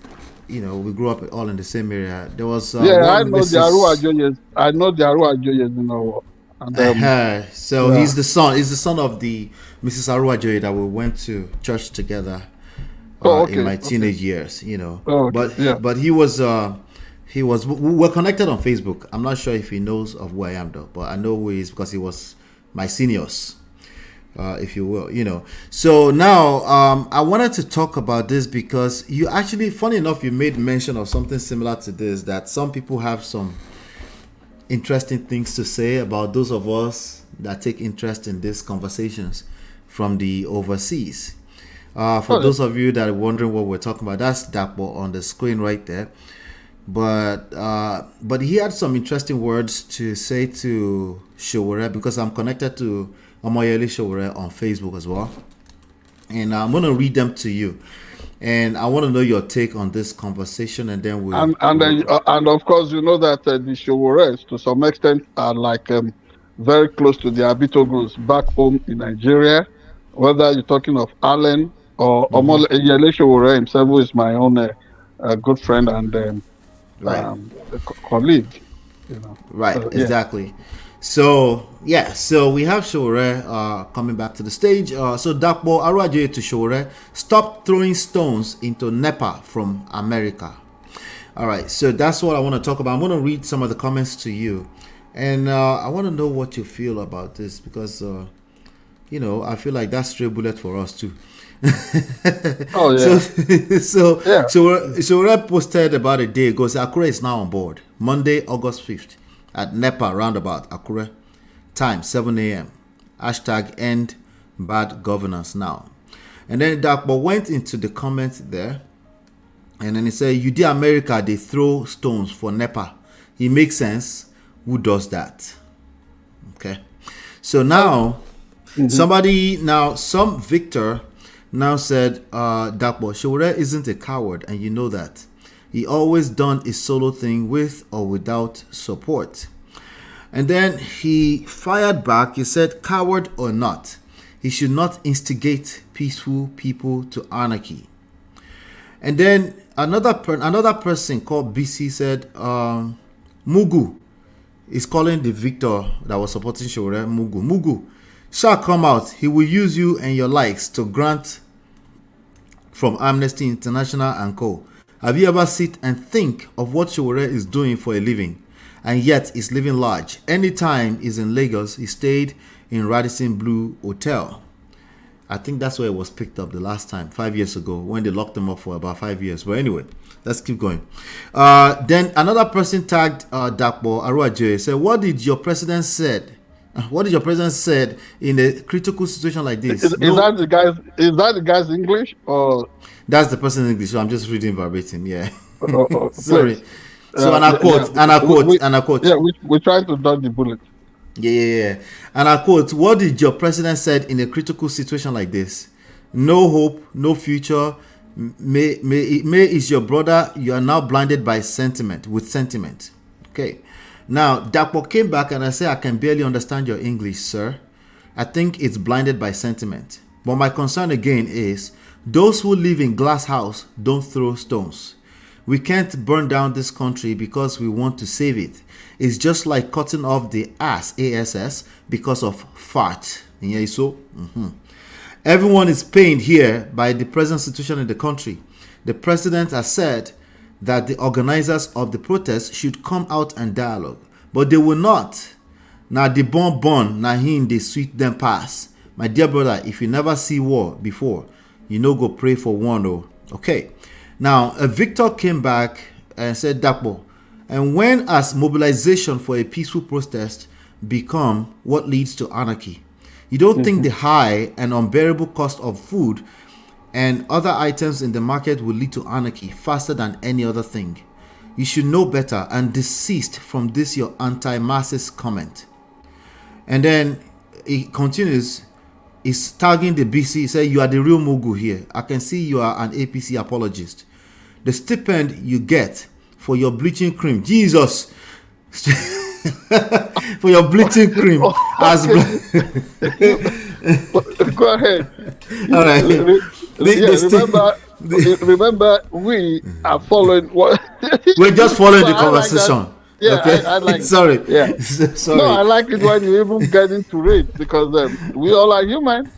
we grew up all in the same area. There was I know the Aruwajoyes. I know the Aruwajoyes in Owo. So yeah. He's the son of the Mrs. Aruwajoye that we went to church together in my teenage years, but he was we're connected on Facebook. I'm not sure if he knows of who I am though, but I know who he is because he was my seniors, if you will, So now I wanted to talk about this because you actually, funny enough, you made mention of something similar to this, that some people have some interesting things to say about those of us that take interest in these conversations from the overseas. For those of you that are wondering what we're talking about, that's Dapo on the screen right there. But he had some interesting words to say to Sowore, because I'm connected to Omoyele Sowore on Facebook as well, and I'm going to read them to you. And I want to know your take on this conversation, and then we'll... And of course, you know that the Sowores, to some extent, are like very close to the Abitogos back home in Nigeria. Whether you're talking of Allen or Omoyele Sowore himself, who is my own good friend and colleague. Right, exactly. So we have Sowore coming back to the stage. So Dapo Aruwajoye to Sowore: stop throwing stones into NEPA from America. All right, so that's what I want to talk about. I'm going to read some of the comments to you, and I want to know what you feel about this, because I feel like that's stray bullet for us too. Oh yeah. Sowore posted about a day ago. Akure is now on board. Monday, August 5th. At NEPA roundabout, Akure. Time 7 a.m. #EndBadGorvernance now. And then Dapo went into the comments there And then he said, you did America, they throw stones for NEPA. It makes sense. Who does that? Okay. So now, some Victor now said, Dapo, Sowore isn't a coward, and you know that. He always done a solo thing with or without support. And then he fired back. He said, coward or not, he should not instigate peaceful people to anarchy. And then another person called BC said, Mugu is calling the Victor that was supporting Sowore Mugu. Mugu shall come out. He will use you and your likes to grant from Amnesty International and co. Have you ever sit and think of what Sowore is doing for a living? And yet is living large. Anytime he's in Lagos, he stayed in Radisson Blue Hotel. I think that's where it was picked up the last time, 5 years ago, when they locked him up for about 5 years. But anyway, let's keep going. Then another person tagged Dapo Aruwajoye said, what did your president said? What did your president said in a critical situation like this? Is that the guy's English or? That's the person's English. So I'm just reading verbatim. Yeah. Sorry. Please. So and I quote. Yeah, we're trying to dodge the bullet. Yeah. And I quote, what did your president said in a critical situation like this? No hope, no future. May is your brother. You are now blinded by sentiment. Okay. Now, Dapo came back and I said, I can barely understand your English, sir. I think it's blinded by sentiment. But my concern again is, those who live in glass house don't throw stones. We can't burn down this country because we want to save it. It's just like cutting off the ass because of fart. Everyone is pained here by the present situation in the country. The president has said that the organizers of the protest should come out and dialogue, but they will not. Now the bon na him they sweet them pass. My dear brother, if you never see war before, you no go pray for one. Oh, okay. Now a Victor came back and said, Dapo, and when has mobilization for a peaceful protest become what leads to anarchy? You don't think the high and unbearable cost of food and other items in the market will lead to anarchy faster than any other thing? You should know better and desist from this your anti-masses comment. And then he continues, he's tagging the BC. He said, you are the real Mugu here. I can see you are an APC apologist. The stipend you get for your bleaching cream, Jesus, for your bleaching cream, as go ahead. All right. Remember, we are following what we're just following the conversation. I like. Sorry. Yeah. Sorry. No, I like it when you even get into it because we all are human.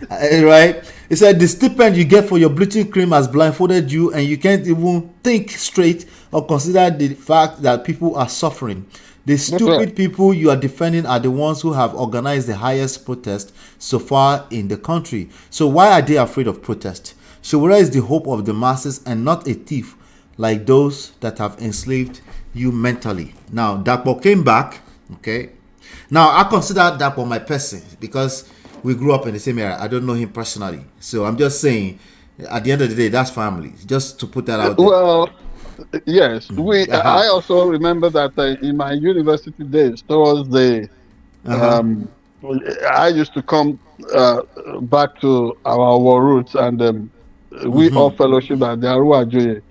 Right? He said the stipend you get for your bleaching cream has blindfolded you, and you can't even think straight or consider the fact that people are suffering. The stupid people you are defending are the ones who have organized the highest protest so far in the country. So why are they afraid of protest? Sowore is the hope of the masses and not a thief like those that have enslaved you mentally. Now, Dapo came back. Okay. Now, I consider Dapo my person because we grew up in the same area. I don't know him personally. So I'm just saying, at the end of the day, that's family. Just to put that out there. Well, yes. I also remember that in my university days, towards the, I used to come back to our roots, and we all fellowship at the Aruwajoye.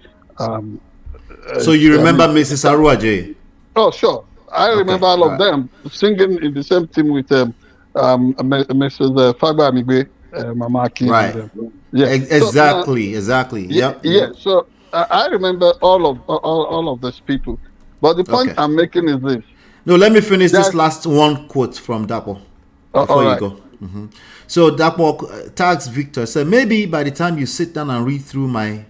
So you remember Mrs. Aruwajoye? Oh, sure. I remember all of them singing in the same team with Mrs. Fagba Amigbe, Mamaki. Right. Exactly. Yep. Yeah. So I remember all of these people. But the point I'm making is this. No, let me finish this last one quote from Dapo before you go. So Dapo tags Victor, said, maybe by the time you sit down and read through my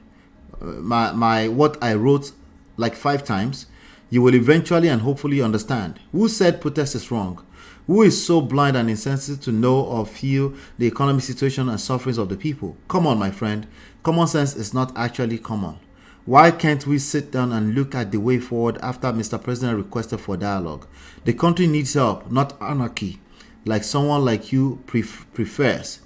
what I wrote like 5 times, you will eventually and hopefully understand. Who said protest is wrong? Who is so blind and insensitive to know or feel the economic situation and sufferings of the people? Come on, my friend. Common sense is not actually common. Why can't we sit down and look at the way forward after Mr. President requested for dialogue? The country needs help, not anarchy, like someone like you prefers.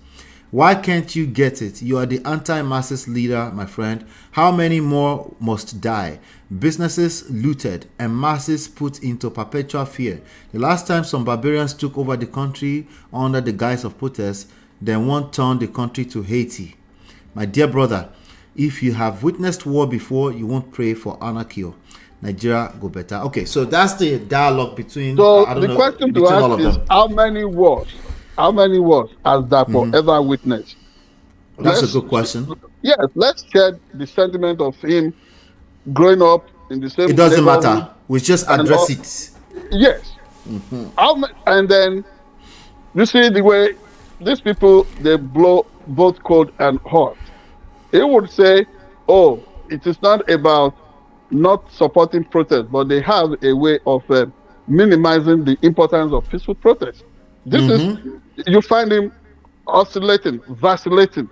Why can't you get it? You are the anti-masses leader, my friend. How many more must die? Businesses looted and masses put into perpetual fear. The last time some barbarians took over the country under the guise of protest, then one turned the country to Haiti. My dear brother, if you have witnessed war before, you won't pray for anarchy. Nigeria go better. Okay, so that's the dialogue between. So I don't the know, question to between all ask of is, them. how many wars has Dapo ever witnessed? That's a good question. Yes, let's share the sentiment of him growing up in the same It doesn't neighborhood. matter. We just address it. Yes. And then you see the way these people, they blow both cold and hot. He would say, oh, it is not about not supporting protest, but they have a way of minimizing the importance of peaceful protest. This is, you find him oscillating, vacillating,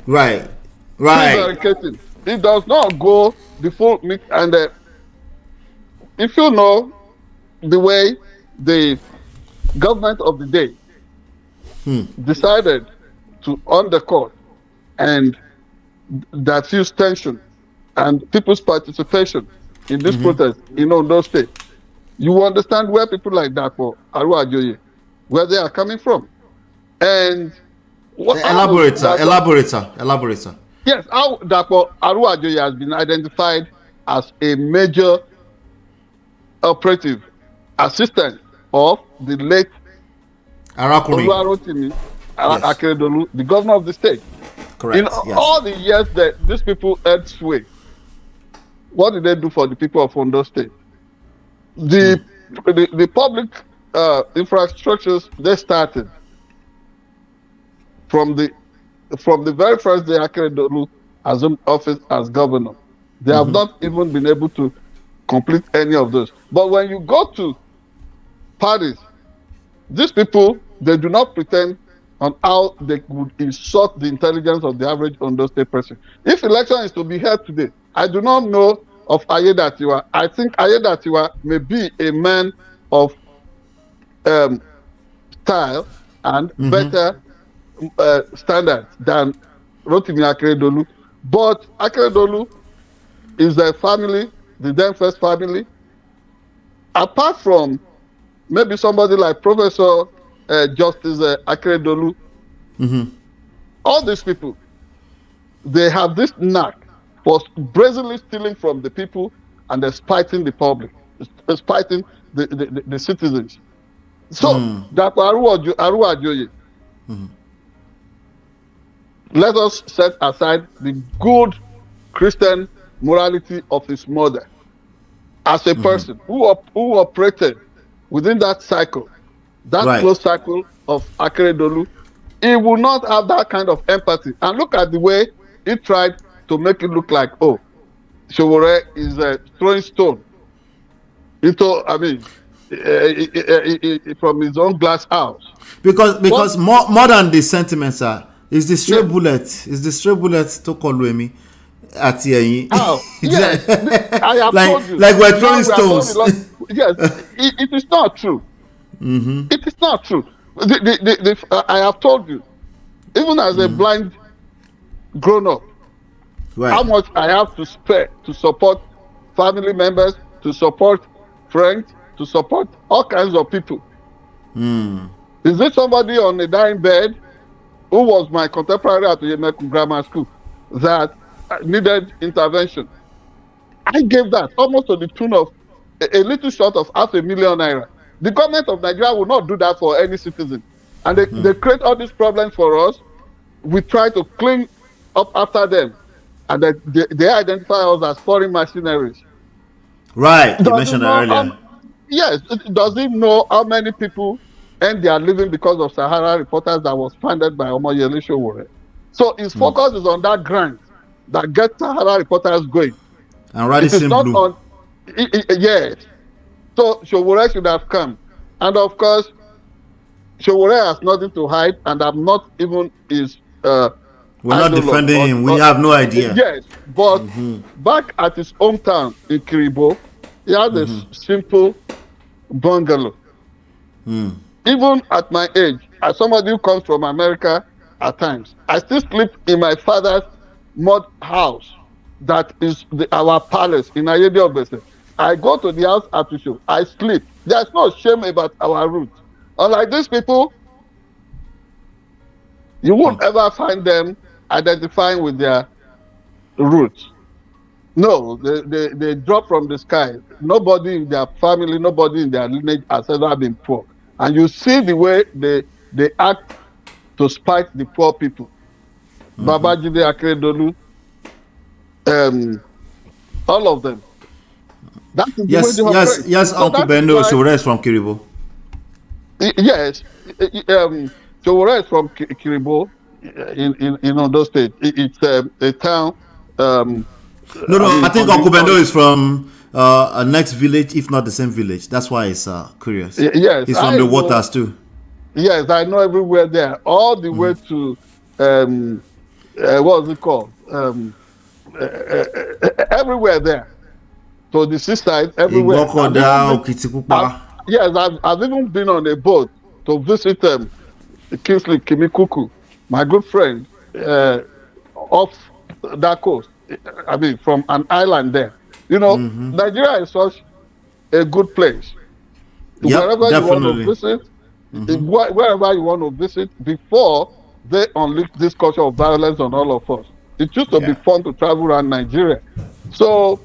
Right. prevaricating. He does not go the full mix. And if you know the way the government of the day decided to undercut and diffuse tension and people's participation in this protest in Ondo State, you understand where people like Dapo, Aruwajoye, where they are coming from. And Elaborate. Yes, how Dapo Aruwajoye has been identified as a major operative assistant of the late Oluwarotimi Akeredolu, the governor of the state. Correct. In all the years that these people held sway, what did they do for the people of Ondo State? The public infrastructures they started from the very first day Akeredolu assumed office as governor. They have not even been able to complete any of those. But when you go to Paris, these people, they do not pretend on how they would insult the intelligence of the average Ondo State person. If election is to be held today, I do not know of Ayedatiwa. I think Ayedatiwa may be a man of style and better standards than Rotimi Akeredolu. But Akeredolu is a family, the then first family. Apart from maybe somebody like Professor Justice Akeredolu, all these people, they have this knack for brazenly stealing from the people and they're spiting the public, spiting the citizens. So, Dapo Aruwajoye, let us set aside the good Christian morality of his mother as a person who operated within that cycle, that close cycle of Akeredolu. He will not have that kind of empathy. And look at the way he tried to make it look like, oh, Sowore is throwing stone into, from his own glass house. Because more than the sentiments is the stray bullet. Is the stray bullet to Kolwemi at the How? Yes, I have told you. Like we're throwing stones. Yes, it is not true. It is not true. I have told you, even as a blind grown-up, how much I have to spare to support family members, to support friends, to support all kinds of people. Is it somebody on a dying bed who was my contemporary at Yemeku Grammar School that needed intervention? I gave that almost to the tune of a little short of $500,000 naira. The government of Nigeria will not do that for any citizen. And they create all these problems for us. We try to clean up after them. And they identify us as foreign mercenaries. Right, you mentioned that earlier. Yes, does it know how many people earn their living because of Sahara Reporters that was funded by Omoyele Sowore? So his focus is on that grant that gets Sahara Reporters going. And Radisson Blue. Yes. So Sowore should have come. And of course, Sowore has nothing to hide, and I'm not even his we're not defending him. We have no idea. Yes, but back at his hometown in Kiribo, he had a simple bungalow. Even at my age, as somebody who comes from America at times. I still sleep in my father's mud house that is our palace in Ayede Ogbese. I go to the house at Ushu. I sleep. There's no shame about our roots. Unlike these people, you won't ever find them identifying with their roots. No, they drop from the sky. Nobody in their family, nobody in their lineage has ever been poor. And you see the way they act to spite the poor people. Babajide Akeredolu, all of them. That is the way they operate. Yes, So Uncle that is Bendo why, Sowore is from Kiribo. yes, Sowore is from Kiribo in Ondo State. It's a town. I think Uncle Bendo is from a next village, if not the same village. That's why it's curious. Yes, he's from the waters too. Yes, I know everywhere there, all the way to what's it called? Everywhere there. So the seaside, everywhere. Yes, I've even been on a boat to visit Kingsley Kimikuku, my good friend, off that coast. I mean, from an island there. You know, Nigeria is such a good place. Wherever you want to visit, wherever you want to visit, before they unleash this culture of violence on all of us. It used to be fun to travel around Nigeria. So,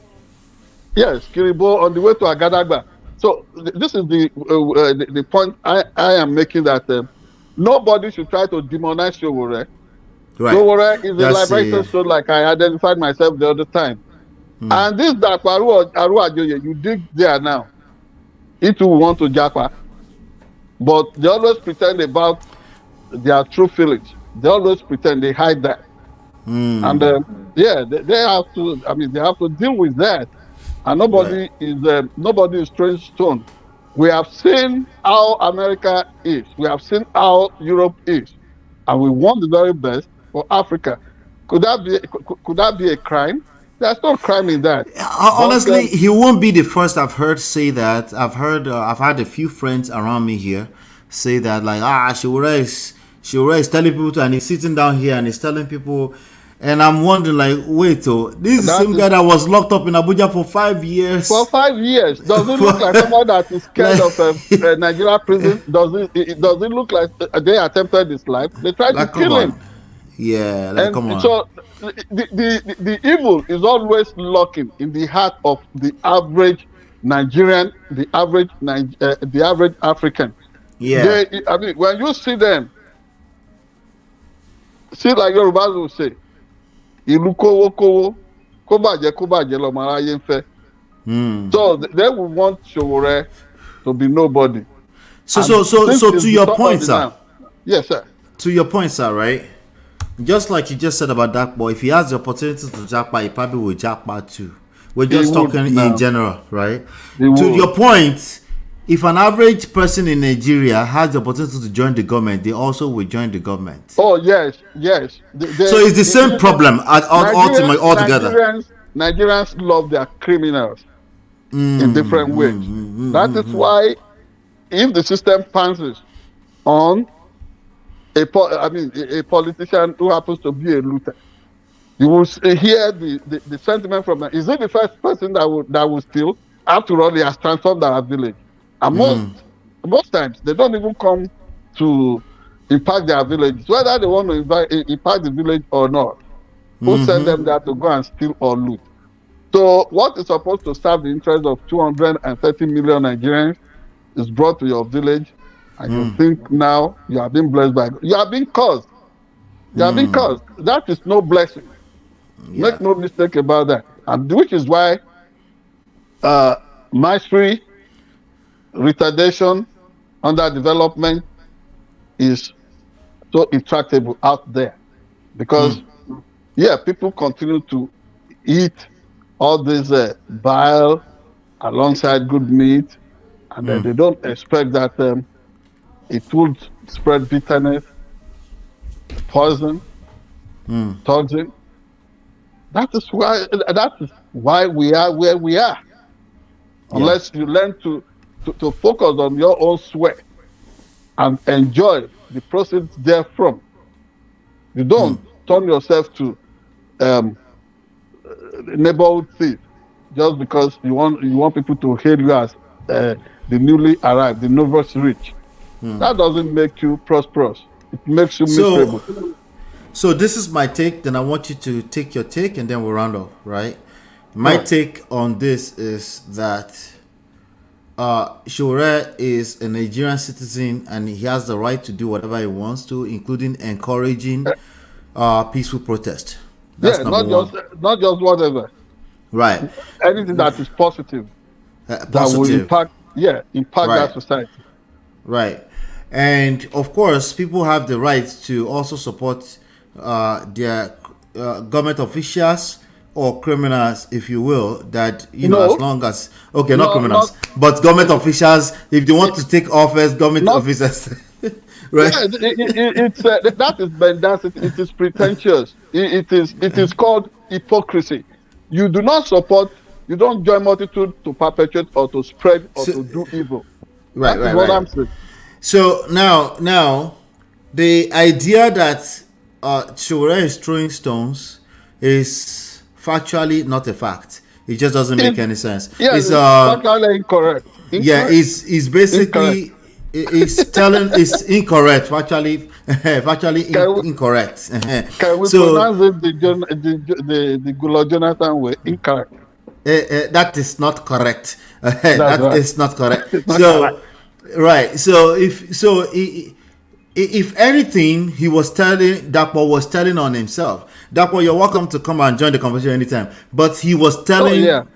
yes, Kiribo on the way to Agadagba. So this is the point I am making, that nobody should try to demonize Sowore. Right. Sowore is a liberated soul, like I identified myself the other time. And this Dapo Aruwajoye, you dig there now. It will want to japa, but they always pretend about their true feelings. They always pretend, they hide that. And they have to. I mean, they have to deal with that. And nobody is throwing stone. We have seen how America is. We have seen how Europe is, and we want the very best for Africa. Could that be a crime? There's no crime in that. Honestly, he won't be the first I've heard say that. I've had a few friends around me here say that, like, Sowore is telling people to, and he's sitting down here and he's telling people. And I'm wondering, like, wait, this is the same guy that was locked up in Abuja for 5 years. For 5 years. Does it look like someone that is scared of Nigeria prison? Does it look like they attempted his life? They tried to kill him. Yeah, come on. So the evil is always lurking in the heart of the average Nigerian, the average African. Yeah. I mean, when you see them, like Yorubas will say, ìlú kówó kó bàjẹ́ lọ́mọ aráyé ń fẹ́. So they will want Sowore to be nobody. So to your point, sir. Yes, sir. To your point, sir, right? Just like you just said about Dapo, if he has the opportunity to japa, he probably will japa too. We're just talking in general, right? To your point, if an average person in Nigeria has the opportunity to join the government, they also will join the government. Oh, yes. So it's the same problem ultimately altogether. Nigerians love their criminals in different ways. That is why, if the system passes on a politician who happens to be a looter, you will hear the sentiment from them. Is it the first person that will steal? After all, he has transformed our village. And most times, they don't even come to impact their village, whether they want to impact the village or not. Who send them there to go and steal or loot? So what is supposed to serve the interest of 230 million Nigerians is brought to your village, and you think now you have been blessed by God. You have been cursed. You have been cursed. That is no blessing. Yeah. Make no mistake about that. And which is why mastery, retardation, underdevelopment is so intractable out there. Because, people continue to eat all this bile alongside good meat, and then they don't expect that it would spread bitterness, poison, toxin. That is why we are where we are. Unless you learn to focus on your own sweat and enjoy the proceeds therefrom. You don't turn yourself to neighborhood thief just because you want people to hail you as the newly arrived, the novice rich. That doesn't make you prosperous. It makes you miserable. So this is my take. Then I want you to take your take, and then we'll round up. Right? My take on this is that Sowore is a Nigerian citizen, and he has the right to do whatever he wants to, including encouraging peaceful protest. That's number one. Not just whatever. Right. Anything that is positive. That will impact that society. Right. And of course, people have the right to also support their government officials or criminals, if you will, that, as long as, not criminals, but government officials, if they want to take office, government officers. Right. Yeah, that is mendacity. It is pretentious. It is called hypocrisy. You do not support, you don't join multitude to perpetuate or to spread or to do evil. Right, That's what I'm saying. So now, the idea that Sowore is throwing stones is factually not a fact. It just doesn't make any sense. Yeah, it's factually incorrect. Yeah, it's basically it's incorrect. Factually incorrect. Can we pronounce it the Goodluck Jonathan way? Incorrect. That is not correct. That is not correct. So, right. So if anything, Dapo was telling on himself. Dapo, you're welcome to come and join the conversation anytime. But he was telling,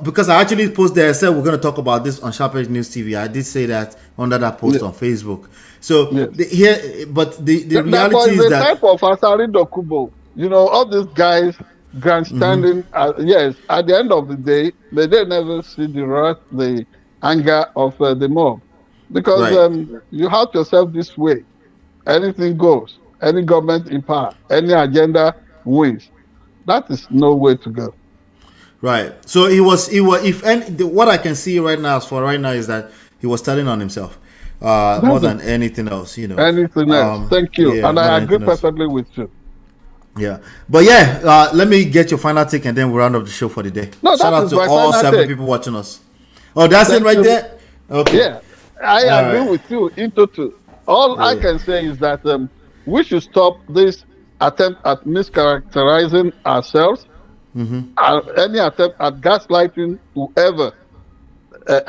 because I actually posted there, I said we're going to talk about this on SharpEdge News TV. I did say that under that post on Facebook. So the reality is that type of Asari Dokubo. All these guys grandstanding. Yes, at the end of the day, they never see the anger of the mob, because you help yourself this way. Anything goes. Any government in power, any agenda wins. That is no way to go. Right. So he was. What I can see right now, is that he was telling on himself more than anything else. Anything else. Thank you, and I agree perfectly with you. Yeah, but let me get your final take, and then we'll round up the show for the day. No, shout out to all 7 people watching us. Oh, that's it right there. Okay. Yeah, I agree with you in total. All I can say is that we should stop this attempt at mischaracterizing ourselves. Any attempt at gaslighting whoever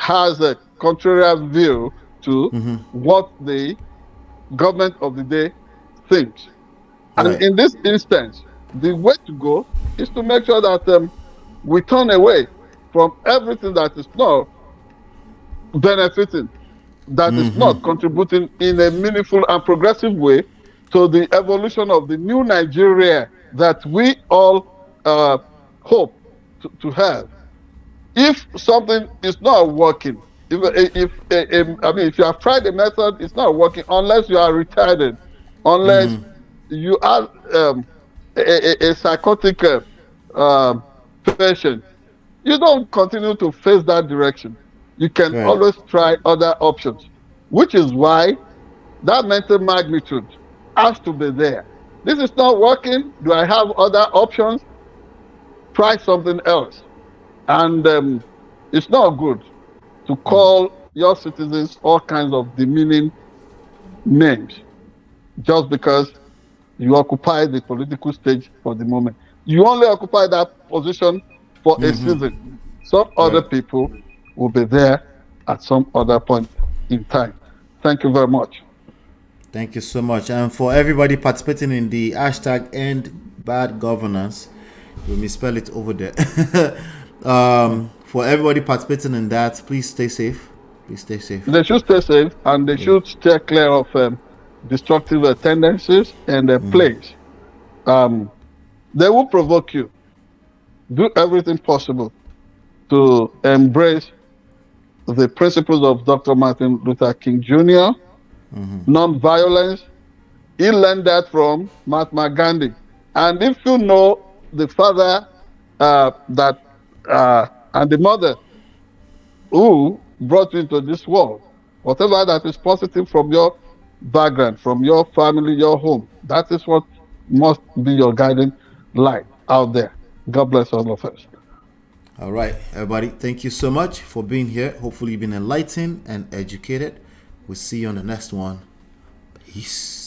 has a contrary view to what the government of the day thinks. And in this instance, the way to go is to make sure that we turn away from everything that is not benefiting, that is not contributing in a meaningful and progressive way to the evolution of the new Nigeria that we all hope to have. If something is not working, if you have tried a method, it's not working unless you are retarded, unless you are a psychotic patient. You don't continue to face that direction. You can always try other options, which is why that mental magnitude has to be there. This is not working. Do I have other options? Try something else. And it's not good to call your citizens all kinds of demeaning names just because you occupy the political stage for the moment. You only occupy that position for a season. Some other people will be there at some other point in time. Thank you very much. Thank you so much. And for everybody participating in the hashtag EndBadGorvernance, we misspell it over there. For everybody participating in that, please stay safe. Please stay safe. They should stay safe, and they should stay clear of destructive tendencies and plays. They will provoke you. Do everything possible to embrace the principles of Dr. Martin Luther King Jr., non-violence. He learned that from Mahatma Gandhi. And if you know the father and the mother who brought you into this world, whatever that is positive from your background, from your family, your home, that is what must be your guiding light out there. God bless all of us. All right, everybody. Thank you so much for being here. Hopefully, you've been enlightened and educated. We'll see you on the next one. Peace.